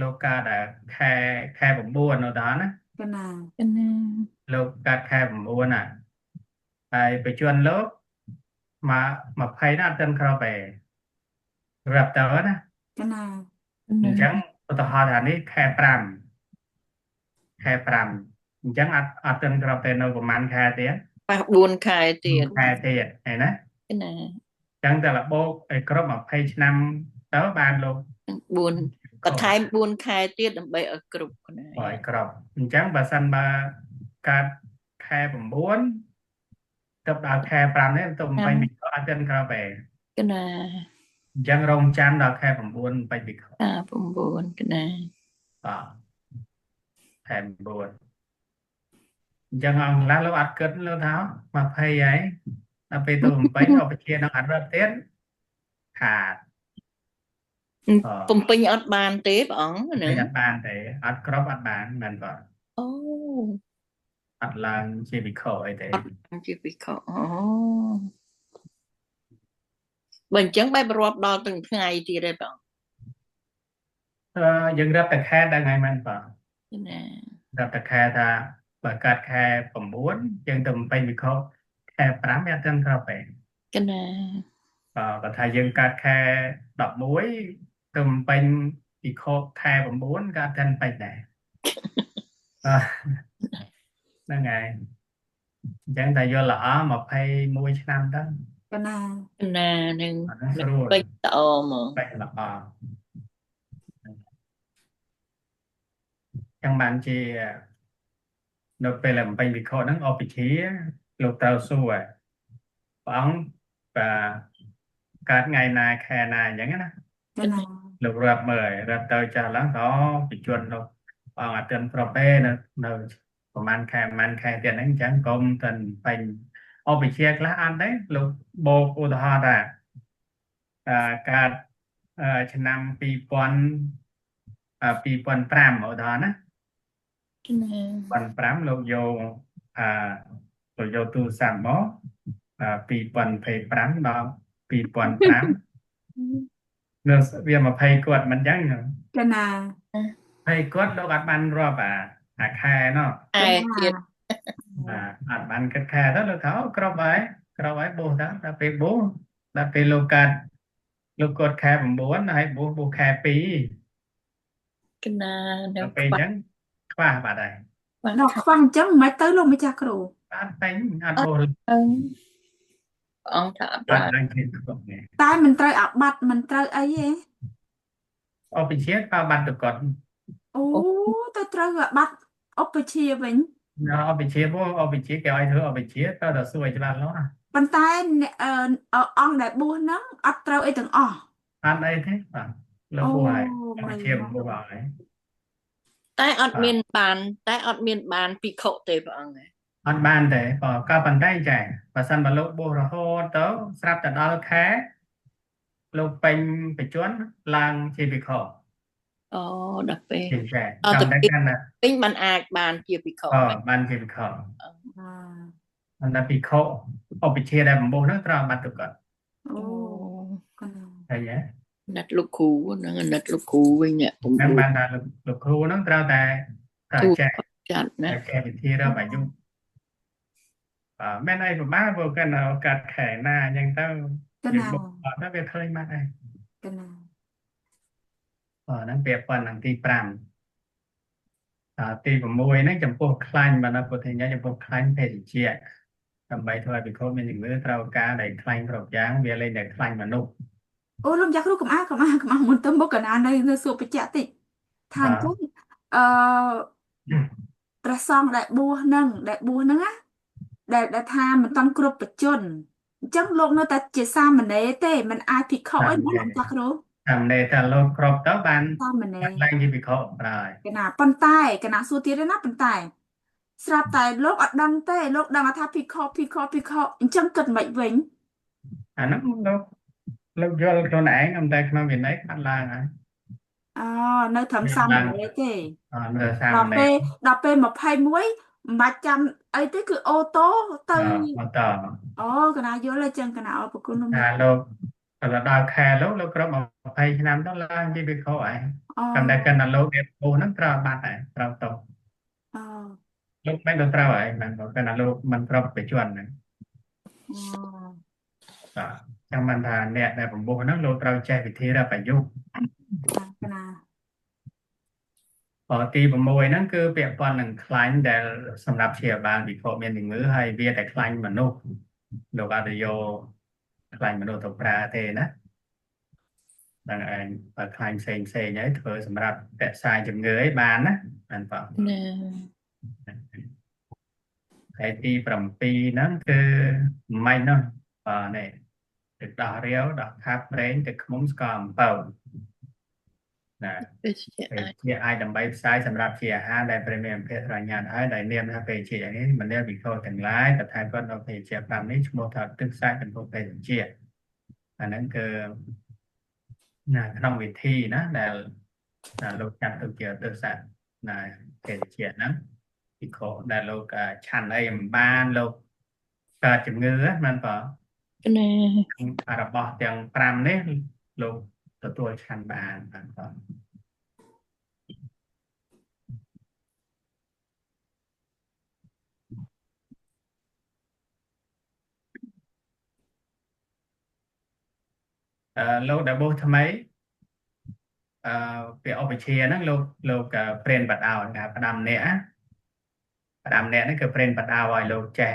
លោកកើតខែ9ឧទាហរណ៍ណា កណា កណា លោកកើតខែ9ណាហើយបញ្ជនលោកមក20ណាអត់ទាន់គ្របទេរាប់ទៅណា កណា អញ្ចឹងឧទាហរណ៍ថានេះខែ5អញ្ចឹងអត់ទាន់គ្របទេនៅប្រហែលខែទៀត ប៉ះ4 ខែទៀត ខែទៀតហើយណា កណា អញ្ចឹងតែរបូកឲ្យគ្រប់20ឆ្នាំទៅបានលោក 4 បន្ថែម4 ខែទៀតដើម្បីឲ្យគ្រប់កណា ឲ្យគ្រប់អញ្ចឹងបើសិនបើកើតខែ9ទៅដល់ខែ5នេះទៅ8វិខអត់ទាន់គ្របទេ កណា អញ្ចឹងរងចាំដល់ខែ9 8វិខ អា9កណា បាទខែ9អញ្ចឹងអង្គខ្លះលោកអត់គិតលោកថា20ហើយដល់ពេលទៅ8ឧបជានឹងអត់រត់ទៀតខាត បំពេញអត់បានទេព្រះអង្គណា អត់បានទេអត់គ្រប់អត់បានមែនបាទ អូ អត់ឡើងជាវិខអីទេ អត់ជាពិខអូបើអញ្ចឹងបែបរាប់ដល់từngថ្ងៃទៀតទេព្រះអង្គ យើងរាប់តែខែដឹងហើយមែនបាទ ណា រាប់តែខែថាបើកើតខែ9យើងទៅ8វិខខែ5អត់ទាន់គ្រប់ទេ កណា បើថាយើងកើតខែ11ទៅ8វិខខែ9ក៏អត់ទាន់ពេញដែរ ហ្នឹងហើយអញ្ចឹងតែយល់ល្អ21ឆ្នាំទៅ កណា កណានឹង អាហ្នឹងស្រួល ពេញតអមក ពេញល្អចឹងបានជានៅពេល8វិខហ្នឹងអបិជាលោកត្រូវសួរព្រះអង្គកើតថ្ងៃណាខែណាអញ្ចឹងណា កណា លោករាប់មើលរាប់ទៅចាស់ឡើងក៏បញ្ជនលោកព្រះអង្គអត់ទាន់ប្រពេនៅប្រហែលខែទៀតហ្នឹងអញ្ចឹងកុំទាន់ពេញអបិជាខ្លះអត់ទេលោកបូកឧទាហរណ៍ថាកើតឆ្នាំ2000 2005ឧទាហរណ៍ណា កណា 2005លោកយកទូរស័ព្ទមក2025ដល់2005នៅវា20គាត់មិនអញ្ចឹង កណា 20គាត់លោកអត់បានរាប់អាខែណោះ ឯទៀត អត់បានគិតខែទៅលោកថាអូគ្រប់ហើយបោះទៅដល់ពេលបោះដល់ពេលលោកកើតលោកគាត់ខែ9ហើយបោះខែ2 កណានៅ ដល់ពេលអញ្ចឹងខ្វះបាត់ហើយ ដល់ខ្វះអញ្ចឹងមិនទៅលោកម្ចាស់គ្រូ អត់ពេញអត់បោះ អង្គថាអត់ បា បាន ត់ឡើងជាគ្រប់នេះ តែមិនត្រូវអាបត្តិមិនត្រូវអីទេ អបិជាបើបាត់ទៅគាត់ អូទៅត្រូវអាបត្តិឧបជាវិញ អបិជាគេឲ្យធ្វើអបិជាទៅដល់សួរឲ្យច្បាស់លាស់ ប៉ុន្តែអ្នកអង្គដែលបួសហ្នឹងអត់ត្រូវអីទាំងអស់ អត់អីទេបាទលោកបោះហើយអបិជាបោះហើយ តែអត់មានបានពិខុទេព្រះអង្គ អត់បានទេក៏ប៉ុន្តែចាបើសិនបើលោកបោះរហូតទៅស្រាប់តែដល់ខែលោកពេញបញ្ជនឡើងជាវិខ អូដល់ពេល ជាចា ដល់ ចាំ ទៅ តែកាន់ណា ពេញបានអាចបានជាពិខុ បានជាវិខ អា អន្តវិខអបិជាដែលបំពោះនោះត្រូវបាត់ទៅគាត់ អូ អូ កណា ហើយហ៎ ណាត់លោកគ្រូហ្នឹងណាត់លោកគ្រូវិញអ្នកពំ ហ្នឹងបានថាលោកគ្រូហ្នឹងត្រូវតែចែក ចាត់ណា ចែកវិធីរាប់អាយុមែនអីពិបាកព្រោះកាន់កាត់ខែណាអញ្ចឹងទៅ ក យើង ណា បុកអត់ទៅវាឃើញមកហើយក ណា ហ្នឹងពាក់ព័ន្ធនឹងទី5ទី6ហ្នឹងចំពោះខ្លាញ់បណ្ដាពុទ្ធិញ្ញាចំពោះខ្លាញ់ភេទជ្ជៈដើម្បីធ្វើឲ្យពិខុមានជំនឿត្រូវការដែលខ្លាញ់គ្រប់យ៉ាងវាលែងតែខ្លាញ់មនុស្ស អូលោកម្ចាស់គ្រូកុំអាមុនទៅមុខកណានៅសួរបញ្ជាក់តិចថាអញ្ចឹងអឺព្រះសង្ឃដែលបួសហ្នឹងណាដែលថាមិនតាន់គ្រប់បច្ចុប្បន្នអញ្ចឹងលោកនៅតែជាសាមណេរទេមិនអាចភិក្ខុអីណាលោកម្ចាស់គ្រូ តាមន័យថាលោកគ្រប់ទៅបាន សាមណេរ ខ្លាញ់ជាពិខុប្រើហើយក ណាប៉ុន្តែកណាសួរទៀតទេណាប៉ុន្តែ ស្រាប់តែលោកអត់ដឹងទេលោកដឹងថាពីខអញ្ចឹងគិតមិនវិញ អាហ្នឹងលោកយល់ខ្លួនឯងអំតែក្នុងវិន័យខាត់ឡើងហើយ អូនៅត្រឹម មាន សាម ឡើង ណេរទេ នៅសាម ដល់ ណេ ពេ រ លដល់ពេល21មិនបាច់ចាំអីទេគឺអូតូទៅ មកត អូកណាយល់ហើយចឹងកណាអរប្រគុណលោក ថាលោកដល់ខែលោកគ្រប់20ឆ្នាំទៅឡើងជាវិខឯង អូ កាន់តែកាន់តែលោករៀបពូហ្នឹងត្រូវបាត់ហើយត្រូវត អូ លោកមិនទៅត្រូវហើយមិនកាន់តែលោកមិនគ្រប់បច្ចុប្បន្នហ្នឹង អូ បាទចាំមិនថាអ្នកដែលបំពុះហ្នឹងលោកត្រូវចេះវិធីរកប្រយុទ្ធ កណា ទី6ហ្នឹងគឺពាក់ព័ន្ធនឹងខ្លាញ់ដែលសម្រាប់ព្យាបាលវិខមានជំងឺហើយវាតែខ្លាញ់មនុស្សលោកអត់ទៅយកខ្លាញ់មនុស្សទៅប្រើទេណាដល់ឯងបើខ្លាញ់ផ្សេងហើយធ្វើសម្រាប់រក្សាជំងឺឲ្យបានណាបានបង ណា ហើយទី7ហ្នឹងគឺមិនហ្នឹងនេះទឹកដោះរាវដោះខាប់ប្រេងទឹកឃ្មុំស្ករអំពៅណា ពេលជា ពេលជាអាចដើម្បីផ្សាយសម្រាប់ជាអាហារដែលព្រះមានភេទរញ្ញាតហើយដែលនាមថាពេលជានេះមិនដែលវិខទាំងឡាយតែថែគាត់នៅពេលជា5នេះឈ្មោះថាទឹកសាច់កំពុងពេលជាអាហ្នឹងគឺណាក្នុងវិធីណាដែលលោកចាត់ទុកជាទឹកសាច់ណាពេលជាហ្នឹងវិខដែលលោកឆាន់អីមិនបានលោកកើតជំងឺហ្នឹងបង ណា របស់ទាំង5នេះលោកទទួលឆាន់បានបងលោកដែលបោះថ្មីពាក្យឧបជាហ្នឹងលោកព្រានបដៅថាផ្ដាំអ្នកហ្នឹងគឺព្រានបដៅឲ្យលោកចេះ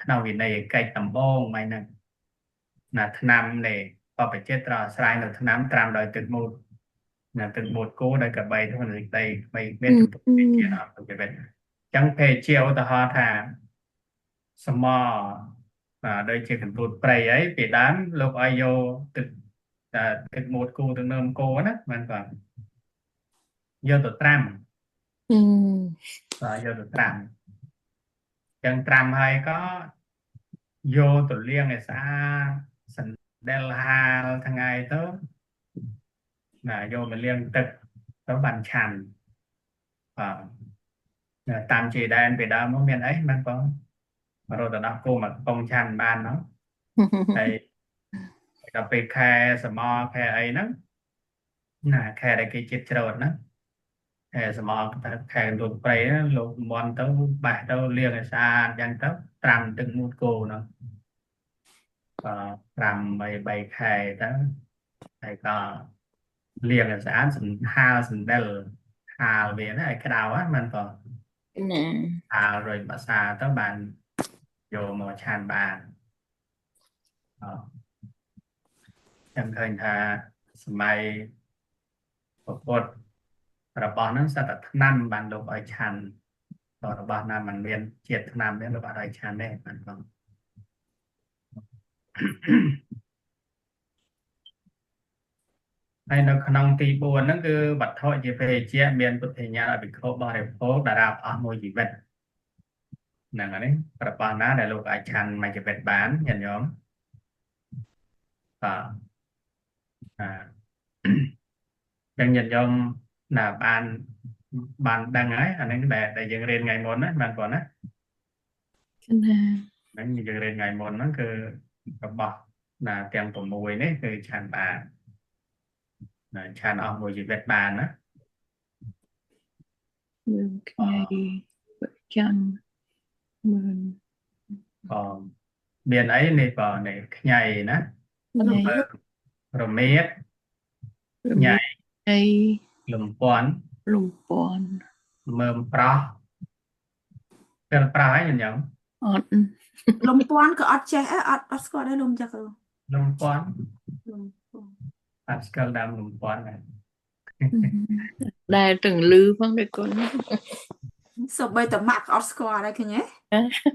ក្នុងវិន័យកិច្ចដំបងហ្នឹងណាឆ្នាំនេះបបជិតត្រូវអាស្រ័យនៅឆ្នាំត្រាំដោយទឹកមូតណាទឹកមូតគោដោយកបីទៅនឹងដីមានជំទប់ជាអត់ទៅវិញអញ្ចឹងពេលជាឧទាហរណ៍ថាសមដូចជាកន្ទួតព្រៃអីពីដើមលោកឲ្យយកទឹកមូតគោទៅនឹមគោណាបានបាទយកទៅត្រាំយកទៅត្រាំចឹងត្រាំហើយក៏យកទៅលាងឲ្យស្អាតសណ្ដែលហាលថ្ងៃទៅណាយកមកលាងទឹកទៅបានឆាន់តាមជាដែនពីដើមមកមានអីបានបងរត់ទៅដល់គោមកកំឆាន់បានហ្នឹងហើយដល់ពេលខែសមខែអីហ្នឹងណាខែដែលគេចិត្តច្រូតហ្នឹងខែសមខែកន្ទួតព្រៃលោកមន់ទៅបេះទៅលាងឲ្យស្អាតយ៉ាងទៅត្រាំទឹកមូតគោហ្នឹង5-3 ខែទៅហើយក៏លាងឲ្យស្អាតហាលសណ្ដែលហាលវាណាឲ្យក្តៅហ្នឹងមិនក៏ ណា ហាលរួចភាសាទៅបានយកមកឆាន់បានខ្ញុំឃើញថាសម័យពុទ្ធរបស់ហ្នឹងសត្វតែថ្នាំបានលោកឲ្យឆាន់របស់ណាមិនមានជាតិថ្នាំទេលោកអត់ឲ្យឆាន់ទេបានបងហើយនៅក្នុងទី4ហ្នឹងគឺវត្ថុជាភេសជ្ជៈមានពុទ្ធញ្ញាណអភិក្ខុបរិភោគតារាបអស់មួយជីវិតហ្នឹងហើយរបស់ណាដែលលោកអាចឆាន់មួយជីវិតបានញាតិញោមចឹងញាតិញោមណាបានដឹងហើយអាហ្នឹងដែលយើងរៀនថ្ងៃមុនណាបានប៉ុណ្ណា ណា ហ្នឹងយើងរៀនថ្ងៃមុនហ្នឹងគឺរបស់ណាទាំង6នេះគឺឆាន់បានណាឆាន់អស់មួយជីវិតបានណា យើងថ្ងៃច័ន្ទមើល មានអីនេះបងនេះខ្ញីណា ថ្ងៃ រមៀតញ៉ៃ អី លំពាន់ លំពាន់ មើមប្រោះពេលប្រោះហើយញញឹម អត់ លំពាន់ក៏អត់ចេះអត់ស្គាល់ដែរលំចាក់លំ លំពាន់ ពាន់ អត់ស្គាល់ដើមលំពាន់ដែរ ដែលទាំងលឺផងដែរកូន សូម្បីតែម៉ាក់ក៏អត់ស្គាល់ដែរឃើញទេ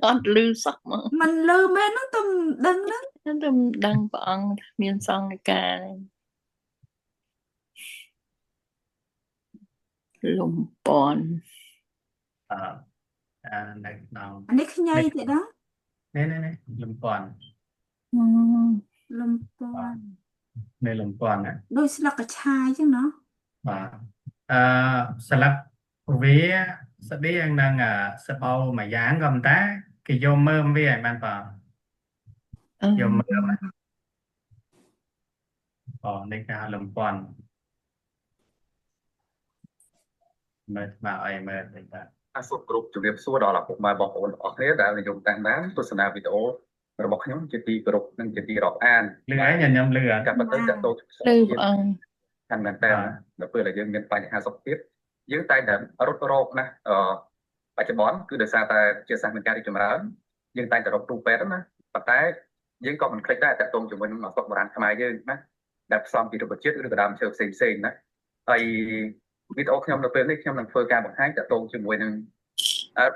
អត់លឺសោះមក มันលឺមែនហ្នឹងតែដឹងហ្នឹង តែដឹងព្រះអង្គមានសង្ឃការលំពាន់ អ នៅក្នុង អានេះខ្ញីទេណា នេះលំពាន់ លំពាន់ នៅលំពាន់ណា ដូចស្លឹកកញ្ឆាយចឹងណា បាទស្លឹកវាស្តៀងនឹងសបោមួយយ៉ាងក៏ប៉ុន្តែគេយកមើមវាឲ្យបានបាទយកមើមនេះគេហៅលំពាន់មើលមកអីមើលតិចបាទ សូមគ្រប់ជំរាបសួរដល់ឪពុកម្ដាយបងប្អូនទាំងអស់គ្នាដែលនិយមតាមដានទស្សនាវីដេអូរបស់ខ្ញុំជាទីគោរពនិងជាទីរាប់អាន លឺហើយញញឹមលឺ កាត់បន្ទោតទៅ លឺព្រះអង្គ ខាងមែនតើដល់ពេលដែលយើងមានបញ្ហាសុខភាពយើងតែងតែរត់រកណាបច្ចុប្បន្នគឺដោយសារតែជាសាស្ត្រមានការរីកចម្រើនយើងតែងតែរកគ្រូពេទ្យណាប៉ុន្តែយើងក៏មិនភ្លេចដែរតើតងជាមួយនឹងអសុខបុរាណខ្មែរយើងណាដែលផ្សំពីរុក្ខជាតិឬក៏ដើមឈើផ្សេងណាហើយវីដេអូខ្ញុំនៅពេលនេះខ្ញុំនឹងធ្វើការបង្ហាញតើតងជាមួយនឹង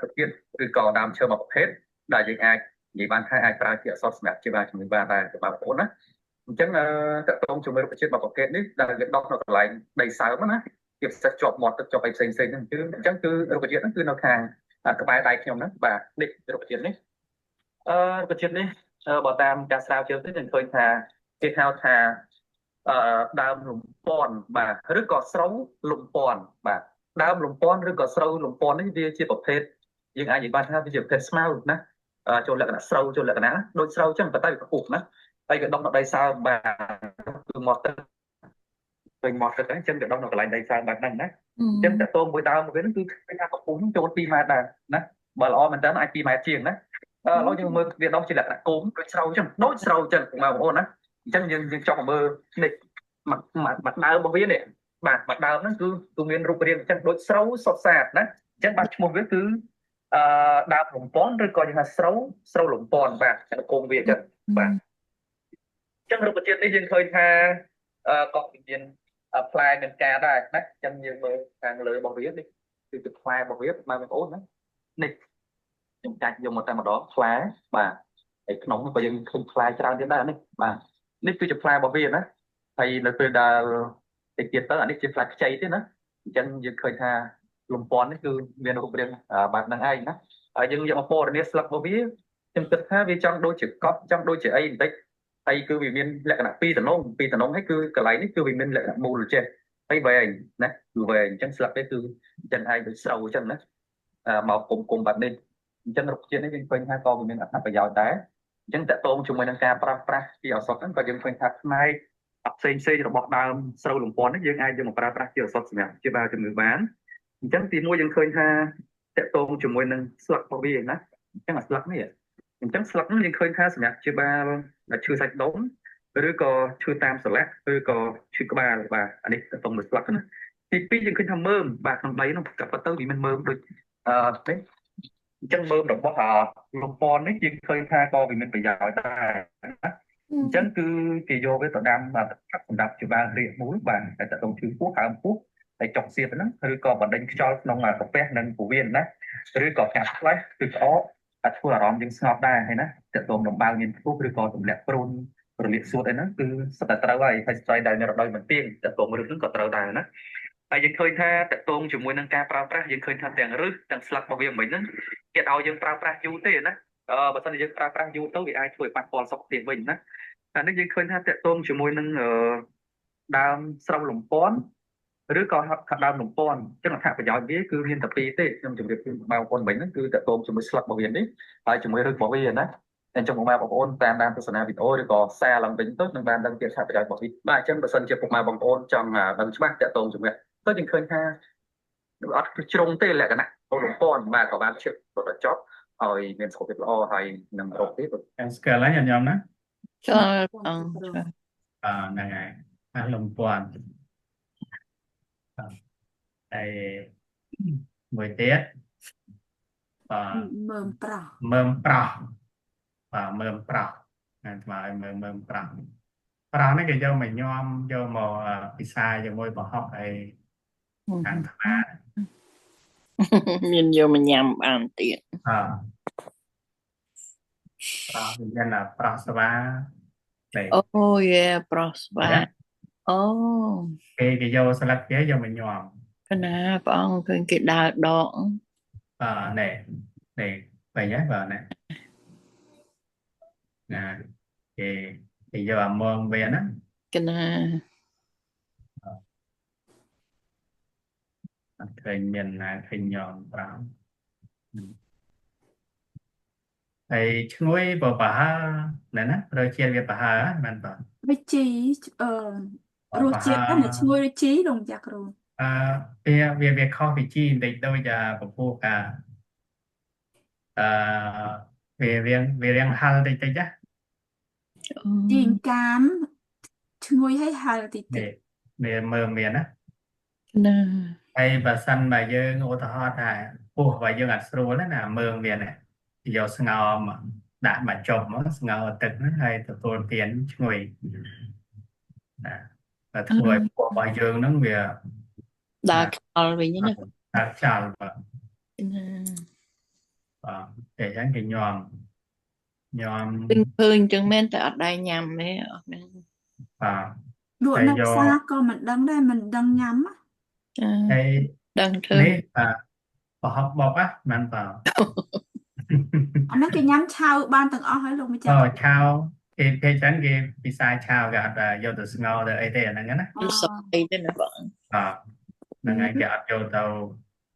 រុក្ខជាតិឬក៏ដើមឈើមួយប្រភេទដែលយើងអាចនិយាយបានថាអាចប្រើជាអសតសម្រាប់ជាជំនួយបានដែរបងប្អូនណាអញ្ចឹងតើតងជាមួយរុក្ខជាតិមួយប្រភេទនេះដែលយើងដុះនៅកន្លែងដីសើមណាជាពិសេសជាប់មាត់ទឹកជាប់អីផ្សេងហ្នឹងគឺអញ្ចឹងគឺរុក្ខជាតិហ្នឹងគឺនៅខាងក្បែរដៃខ្ញុំហ្នឹងបាទនេះរុក្ខជាតិនេះរុក្ខជាតិនេះបើតាមការស្រាវជ្រាវទៅយើងឃើញថាគេហៅថាដើមលំពាន់បាទឬក៏ស្រូវលំពាន់បាទដើមលំពាន់ឬក៏ស្រូវលំពាន់នេះវាជាប្រភេទយើងអាចនិយាយបានថាវាជាប្រភេទស្មៅណាចូលលក្ខណៈស្រូវចូលលក្ខណៈដូចស្រូវចឹងប៉ុន្តែវាខ្ពស់ណាហើយវាដុះនៅដីសើមបាទគឺមាត់ទឹកពេញមាត់ទឹកហ្នឹងចឹងវាដុះនៅកន្លែងដីសើមបែបហ្នឹងណាអញ្ចឹងតើតោមួយដើមមួយហ្នឹងគឺថាកម្ពស់ចូល2ម៉ែត្រដែរណាបើល្អមែនតើអាច2ម៉ែត្រជាងណាឥឡូវយើងមើលវាដុះជាលក្ខណៈគោមដូចស្រូវចឹងបងប្អូនណាអញ្ចឹងយើងចង់មើលនេះមកដើមរបស់វានេះបាទមកដើមហ្នឹងគឺមានរូបរាងអញ្ចឹងដូចស្រូវសុទ្ធសាធណាអញ្ចឹងបាទឈ្មោះវាគឺដើមលំពាន់ឬក៏យើងថាស្រូវលំពាន់បាទគោមវាចឹងបាទអញ្ចឹងរុក្ខជាតិនេះយើងឃើញថាក៏មានផ្លែមានការដែរណាអញ្ចឹងយើងមើលខាងលើរបស់វានេះគឺផ្លែរបស់វាបងប្អូនណានេះខ្ញុំចាច់យកមកតែម្ដងផ្លែបាទហើយក្នុងនោះក៏យើងឃើញផ្លែច្រើនទៀតដែរនេះបាទនេះគឺជាផ្លែរបស់វាណាហើយនៅពេលដែលតិចទៀតទៅអានេះជាផ្លែខ្ចីទេណាអញ្ចឹងយើងឃើញថាលំពាន់នេះគឺមានរូបរាងបែបហ្នឹងឯងណាហើយយើងយកមកពណ៌នាស្លឹករបស់វាខ្ញុំគិតថាវាចង់ដូចជាកប់ចង់ដូចជាអីបន្តិចហើយគឺវាមានលក្ខណៈពីរតំណងហើយគឺកន្លែងនេះគឺវាមានលក្ខណៈមូលចេះហើយវែងណាគឺវែងអញ្ចឹងស្លឹកនេះគឺចឹងឯងដូចស្រូវអញ្ចឹងណាមកគុំបែបនេះអញ្ចឹងរុក្ខជាតិនេះយើងឃើញថាក៏វាមានអត្ថប្រយោជន៍ដែរអញ្ចឹងតកតងជាមួយនឹងការប្រើប្រាស់ជាឱសថហ្នឹងក៏យើងឃើញថាផ្នែកផ្សេងរបស់ដើមស្រូវលំពាន់នេះយើងអាចយកមកប្រើប្រាស់ជាឱសថសម្រាប់ព្យាបាលជំងឺបានអញ្ចឹងទីមួយយើងឃើញថាតកតងជាមួយនឹងស្លឹករបស់វាណាអញ្ចឹងស្លឹកនេះអញ្ចឹងស្លឹកនេះយើងឃើញថាសម្រាប់ព្យាបាលឈឺសាច់ដុំឬក៏ឈឺតាមសន្លាក់ឬក៏ឈឺក្បាលបាទអានេះតកតងមួយស្លឹកណាទីពីរយើងឃើញថាមើមបាទក្នុងដីនោះក៏ប៉ុន្តែវាមានមើមដូចនេះអញ្ចឹងមើមរបស់លំពាន់នេះយើងឃើញថាក៏វាមានប្រយោជន៍ដែរណាអញ្ចឹងគឺគេយកវាទៅដាំសម្រាប់ព្យាបាលរាគមូលបាទតែតកតងឈឺពោះហើមពោះតែចុកសៀតហ្នឹងឬក៏បណ្ដេញខ្យល់ក្នុងកាពះនិងពោះវៀនណាឬក៏កាត់ផ្លែគឺក្អកធ្វើអារម្មណ៍យើងស្ងប់ដែរហើយណាតកតងដំបៅមានពោះឬក៏ទម្លាក់ព្រូនរលាកសួតអីហ្នឹងគឺសិតតែត្រូវហើយស្ត្រីដែលនៅរដូវមិនទៀងតកតងរឿងហ្នឹងក៏ត្រូវដែរណាហើយយើងឃើញថាតកតងជាមួយនឹងការប្រើប្រាស់យើងឃើញថាទាំងឫសទាំងស្លឹករបស់វាមិនហ្នឹងគេឲ្យយើងប្រើប្រាស់យូរទេណាបើសិនជាយើងប្រើប្រាស់យូរទៅវាអាចធ្វើឲ្យប៉ះពាល់សុខភាពវិញណាអានេះយើងឃើញថាតកតងជាមួយនឹងដើមស្រូវលំពាន់ឬក៏ដើមលំពាន់អញ្ចឹងអត្ថប្រយោជន៍វាគឺមានតែពីរទេខ្ញុំជម្រាបជូនបងប្អូនវិញហ្នឹងគឺតកតងជាមួយស្លឹករបស់វានេះហើយជាមួយឫសរបស់វាណាអញ្ចឹងបងប្អូនតាមដានទស្សនាវីដេអូឬក៏សារឡើងវិញទៅនឹងបានដឹងពីអត្ថប្រយោជន៍របស់វាបាទអញ្ចឹងបើសិនជាពុកម៉ែបងប្អូនចង់ដឹងច្បាស់តកតងជាមួយទៅយើងឃើញថាអត់ជ្រុងទេលក្ខណៈលំពាន់បាទក៏បានជិះទៅចប់ឲ្យមានសុខភាពល្អហើយនឹងរកទេស្គាល់ហើយញញឹមណា ចូលអង្គ ហ្នឹងហើយលំពាន់ហើយមួយទៀតមើមប្រោះ មើមប្រោះបាទមើមប្រោះណាស្មើឲ្យមើមប្រោះនេះគេយកមកញោមយកមកពិសាជាមួយប្រហុកអីខាងថ្ម មានយកមកញ៉ាំបានទៀតប្រោះវាណាប្រោះស្វាតែ អូយប្រោះស្វាអូគេយកស្លឹកគេយកមកញោមក ណាព្រះអង្គឃើញគេដើរដក ណែ này vậy nhé vợ này thì giờ mong về nó កណា ឃើញមានណាឃើញញោមប្រាំហើយឈ្ងុយបបហាណែណារសជាតិវាបហាមែនតើ វាជីរសជាតិណាឈ្ងុយឬជីលោកចាស់គ្រូ វាខុសពីជីបន្តិចដូចពពុះកាវារៀងហឹលតិចណា ជីងកាមឈ្ងុយឲ្យហឹលតិច នេះវាមើលមានណា កណា ហើយបើសិនបើយើងឧទាហរណ៍ថាពោះបើយើងអត់ស្រួលណាមើលមានណាយកស្ងោរមកដាក់មកចុំមកស្ងោរទឹកហ្នឹងហើយទទួលទានឈ្ងុយណាតែធ្វើឲ្យពោះរបស់យើងហ្នឹងវា ដើរខ្វល់វិញណា ដាក់ចោលបាទ កណា តែយ៉ាងគេញោម ពេញឃើញចឹងមែនតែអត់ដែរញ៉ាំទេអត់ហ្នឹង បាទ លក់នៅផ្សារក៏មិនដឹងដែរមិនដឹងញ៉ាំ ចា ហើយ ដឹងធ្វើ នេះប្រហុកបុកហ្នឹងបាទ អាហ្នឹងគេញ៉ាំឆៅបានទាំងអស់ហើយលោកម្ចាស់ ឆៅគេចឹងគេពិសាឆៅគេអត់យកទៅស្ងោរទៅអីទេអាហ្នឹងណា មិនសុខអីទេណាបង ហ្នឹងហើយគេអត់យកទៅ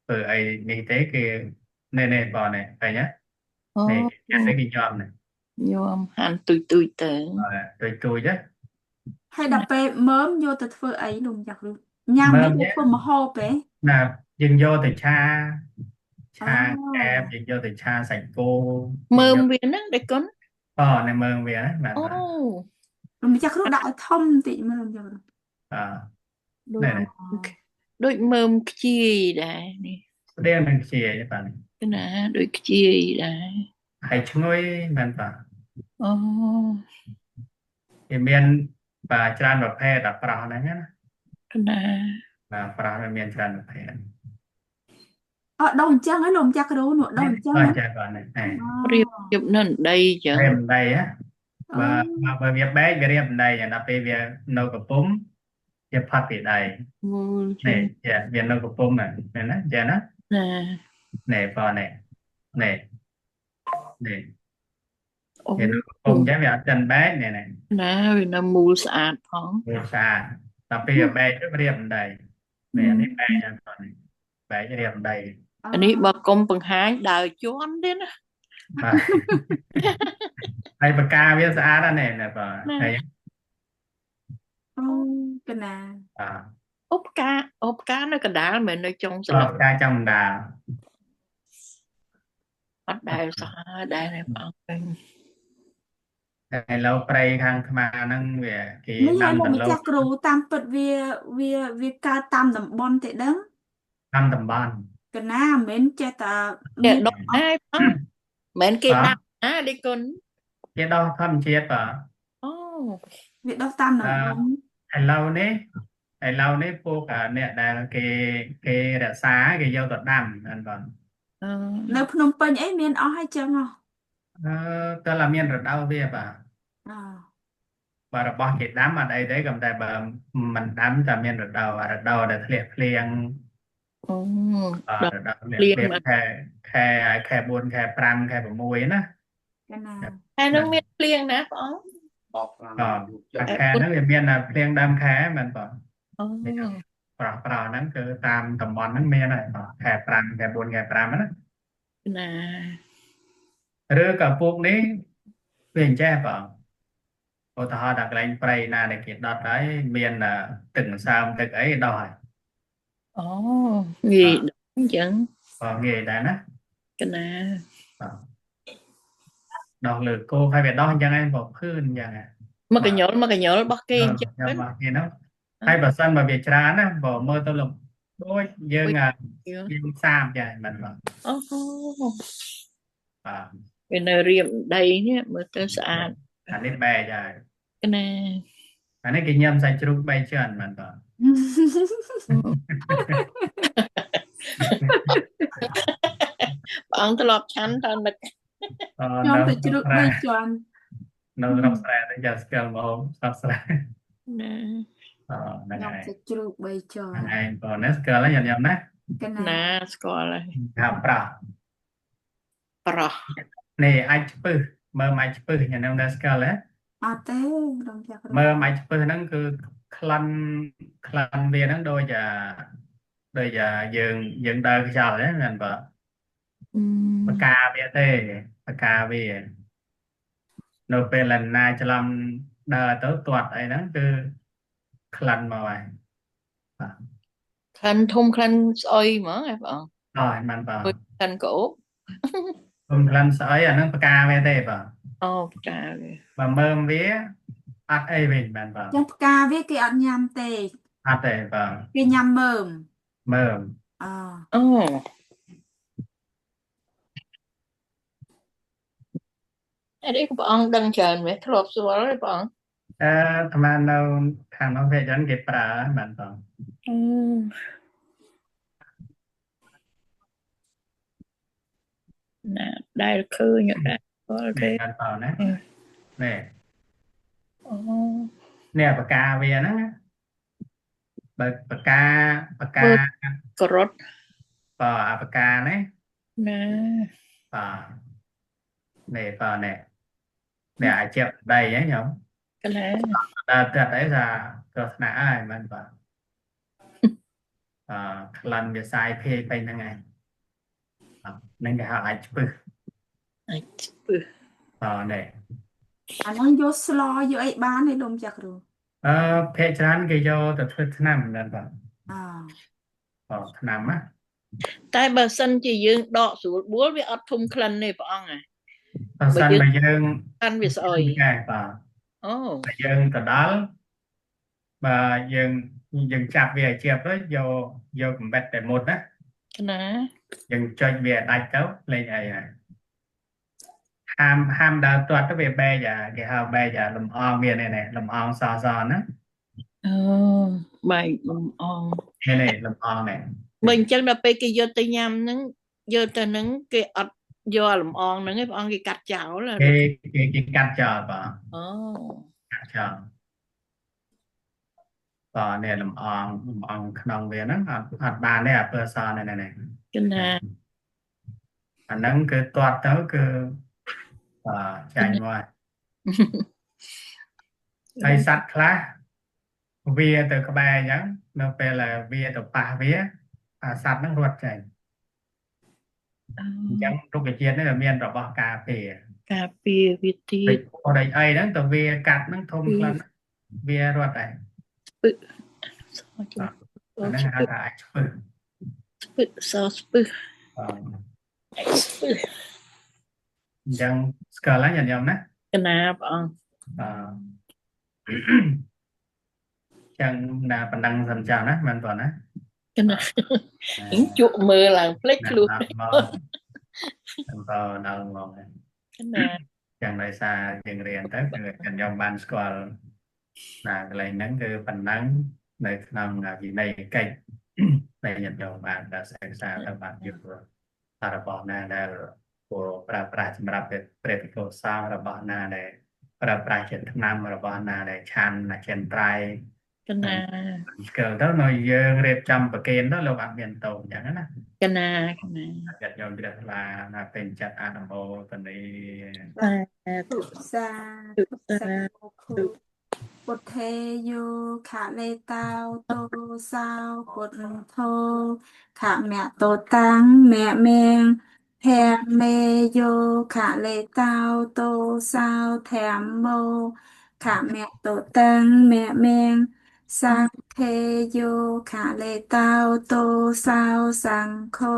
ធ្វើអីនេះទេគេនេះបងនេះឃើញណា អូ នេះគេញោមនេះ ញោមហាន់ទុយទុយទៅ ទួយណា ហើយដល់ពេលមើមយកទៅធ្វើអីលោកម្ចាស់គ្រូញ៉ាំនេះធ្វើម្ហូបទេ ណាយើងយកទៅឆា អូ កែបយើងយកទៅឆាសាច់គោ មើមវាហ្នឹងដេកុន នេះមើលវាណាបាទ អូ លោកម្ចាស់គ្រូដាក់ឲ្យធំបន្តិចមើលលោកម្ចាស់គ្រូ ដូចដូចមើមខ្ជាយដែរនេះ ស្រៀងនឹងជាបាទ កណាដូចខ្ជាយដែរ ហើយឈ្ងុយមែនបាទ អូ វាមានបាទច្រើនប្រភេទអាប្រោះហ្នឹងណា កណា បាទប្រោះវាមានច្រើនប្រភេទ អត់ដល់អញ្ចឹងហើយលោកម្ចាស់គ្រូនោះដល់អញ្ចឹង បាទចាបាទនេះ រៀបរៀបនៅដីចឹង រៀបដីហ៎បើវាបែកវារៀបដីដល់ពេលវានៅកំពុំវាផាត់ពីដី មូល នេះចាវានៅកំពុំមែនណាចាណា ណា នេះបងនេះនេះ អូ វានៅកំពុំចឹងវាអត់ចិនបែកនេះ ណាវានៅមូលស្អាតផង វាស្អាតដល់ពេលវាបែកទៅរៀបដីនេះនេះបែកចឹងបងនេះបែករៀបដី អានេះបើកុំបង្ហាញដើរជន់ទេណា បាទហើយបកាវាស្អាតណាស់នេះបងហើយ អូកណា ឧបការនៅកណ្ដាលមិននៅចុងស្ ប លឹក កាចំដាល អត់ដែលសោះដែរបងពេញ តែឡូវព្រៃខាងថ្មហ្នឹងវាគេ នេះហើ ដា យ ំ លោ ដ កម្ លូ ចាស់គ្រូតាមពិតវាកើតតាមតំបន់ទេដឹង ដាំតំបន់ កណាមិនមែនចេះតែ គេដុតដែរបងមិនគេដាក់ណាដេកុន គេដោះធម្មជាតិបាទ អូ វាដុះតាមតំបន់ ឥឡូវនេះពួកអ្នកដែលគេរក្សាគេយកទៅដាំហ្នឹងបង អឺ នៅភ្នំពេញអីមានអស់ហើយចឹងហ៎ តែឡាមានរដូវវាបាទ អ បើរបស់គេដាំអត់អីទេក៏តែបើមិនដាំតែមានរដូវរដូវដែលធ្លាក់ភ្លៀង អូ រដូវធ្លាក់ភ្លៀងខែ4ខែ5ខែ6ណា កណា ហើយនឹងមានភ្លៀងណាបង ខែហ្នឹងវាមានភ្លៀងដើមខែមែនបង អូ ប្រោហ្នឹងគឺតាមតំបន់ហ្នឹងមានហើយខែ5ខែ4ខែ5ណា ណា ឬក៏ពួកនេះវាអញ្ចេះបងឧទាហរណ៍ដល់កន្លែងព្រៃណាដែលគេដុតហើយមានទឹកម្សៅទឹកអីដោះហើយ អូងាយអញ្ចឹង បងងាយដែរណា កណា ដោះលើគោហើយវាដោះអញ្ចឹងឯងបងភឿនអញ្ចឹងឯង មកកញ្ញុលរបស់គេអញ្ចឹង ខ្ញុំមកគេហ្នឹងហើយបើសិនបើវាច្រើនណាបើមើលទៅលំដូចយើងយើងសាបចាមិនបង អូ បាទ វានៅរៀបដីនេះមើលទៅស្អាត អានេះបែកហើយក ណា អានេះគេញ៉ាំសាច់ជ្រូកបែកច្រើនមែនបង បងធ្លាប់ឆាន់តនឹក ខ្ញុំទៅជ្រូក3ជាន់ នៅស្រុកស្រែទៅយ៉ាស្គាល់មកស្រុកស្រែ ណា ហ្នឹង ខ្ញុំ ហើយ ទៅជ្រូក3ជាន់ ហ្នឹងឯងបងណាស្គាល់ហើយញ៉ាំណា កណា ណាស្គាល់ហើយ ថាប្រាស់ ប្រោះ នេះអាចឆ្ពឹសមើលអាចឆ្ពឹសញ៉ាំនៅស្គាល់ហ៎ អត់ទេរំចាក់គ្រូ មើលអាចឆ្ពឹសហ្នឹងគឺក្លិនវាហ្នឹងដូចយើងដើរខ្យល់ហ្នឹងមែនបើបកាវាទេបកាវានៅពេលណាច្រឡំដើរទៅទាត់អីហ្នឹងគឺក្លិនមកហើយបាទ ក្លិនធំក្លិនស្អុយហ្មងបង អរបានបាទ ដូចក្លិនក្អូប ខ្ញុំក្លិនស្អីអាហ្នឹងបកាវាទេបាទ អូចាវា បើមើលវាអត់អីវិញបានបាទ ចឹងផ្កាវាគេអត់ញ៉ាំទេ អត់ទេបាទ គេញ៉ាំមើម មើល អ អូ អីក៏បងអង្គដឹងច្រើនមែនធ្លាប់ស្គាល់ទេបង អាត្មានៅខាងនោះវាចឹងគេប្រើបានបាទ ណាដែលឃើញដែរស្គាល់ទេ បានបាទណានេះ អូ នេះបកាវាហ្នឹងបើបកា ក្រត់ បើអាបកានេះ ណា បាទនេះបាទនេះអាចជាប់ដីហ្នឹងញោមក ណា តែតែអីថាគ្រោះថ្នាក់ហើយបានបាទក្លិនវាសាយភាយពេញហ្នឹងឯងហ្នឹងគេហៅអាចឆ្ពឹស អាចស្ពឹស នេះ អាហ្នឹងយកស្លយកអីបានទេលោកចាក់គ្រូ ភាគច្រើនគេយកទៅធ្វើថ្នាំបានបាទ អ ថ្នាំណា តែបើសិនជាយើងដកស្រួលបួលវាអត់ធំក្លិនទេព្រះអង្គ បើសិនបើយើង ក្លិនវាស្អុយ ចាបាទ អូ បើយើងទៅដល់បើយើងចាប់វាឲ្យជាប់ទៅយកកំបិតតែមុតណា ណា យើងចុចវាដាច់ទៅលេងអីហើយហាមដើរទាត់ទៅវាបែកគេហៅបែកលំអងវានេះលំអងសណា អូបែកលំអង នេះលំអងនេះ បើអញ្ចឹងដល់ពេលគេយកទៅញ៉ាំហ្នឹងយកទៅហ្នឹងគេអត់យកលំអងហ្នឹងឯងព្រះអង្គគេកាត់ចោល គេកាត់ចោលបាទ អូ កាត់ចោលបាទនេះលំអងក្នុងវាហ្នឹងអត់បានទេអាពើសនេះ កណា អាហ្នឹងគឺទាត់ទៅគឺចាញ់មកហើយសត្វខ្លះវាទៅក្បែរអញ្ចឹងនៅពេលវាទៅប៉ះវាសត្វហ្នឹងរត់ចេញអញ្ចឹងរុក្ខជាតិនេះវាមានរបស់ការពារ ការពារវាទៀ ដូច ត អីហ្នឹងទៅវាកាត់ហ្នឹងធំខ្លាំងវារត់ដែរ ស្ពឹកសច អាហ្នឹងហៅថាអាចឆ្ពឹស ស្ពឹកសស្ពឹកស្ពឹក អញ្ចឹងស្គាល់ហើយញាតិញោមណា កណាព្រះអង្គ ចឹងណាប៉ុណ្ណឹងសិនចាស់ណាមិនប៉ុណ្ណា កណាជក់មើលឡើងផ្លេចខ្លួន មកដល់មក កណា ចឹងដោយសារយើងរៀនទៅគឺញាតិញោមបានស្គាល់កន្លែងហ្នឹងគឺប៉ុណ្ណឹងនៅក្នុងវិន័យកិច្ចដែលញាតិញោមបានសិក្សាទៅបានយល់របស់ណាដែលពលប្រើប្រាស់សម្រាប់ព្រះភិក្ខុសង្ឃរបស់ណាដែលប្រើប្រាស់ជាថ្នាំរបស់ណាដែលឆាន់ចិនត្រៃ កណា ស្គាល់ទៅនៅយើងរៀបចំប្រគេនទៅលោកអត់មានតោអញ្ចឹងណា កណា ចាត់យកជ្រះថ្លាណាពេញចិត្តអនុមោទនី ទុសាសាគុពុទ្ធេយោខលេតោតោសោពុទ្ធធោខមៈតោតាំងមៈមៀងធម្មមេយោខលេតោតោសោធម្មโมខមៈតោតាំងមៈមៀងសង្ឃេយោខលេតោតោសោសង្ឃោ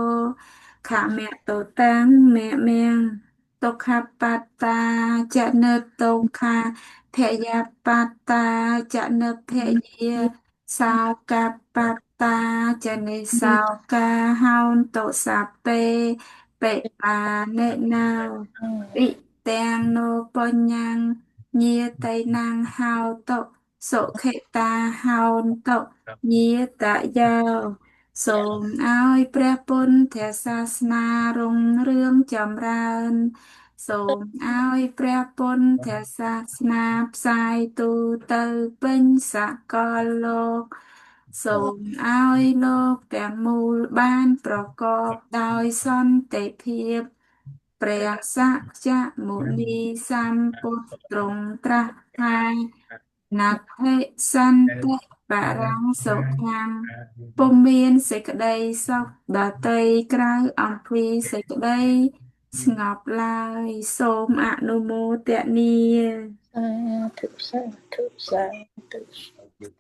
ខមៈតោតាំងមៈមៀង ទុក្ខបត្តាចនិតទុក្ខាភយបត្តាចនិភយាសោកបត្តាចនិសោកាហោនតុសព្ពេបេបានិណោវិទាំងនោបញ្ញੰញាតៃណងហោតុសុខិតាហោនតុញាតយោសូមឲ្យព្រះពុទ្ធសាសនារុងរឿងចម្រើន សូមឲ្យព្រះពុទ្ធសាសនាផ្សាយទូទៅពេញសកលលោកសូមឲ្យលោកទាំងមូលបានប្រកបដោយសន្តិភាព ព្រះសក្យមុនីសម្ពុទ្ធទ្រង់ត្រាស់ថាណដ្ឋិសន្តិបរំសុខំពុំមានសេចក្តីសុខដតីក្រៅអំពីសេចក្តីស្ងប់ឡើយសូមអនុមោទនា សាធុសាធុសាធុ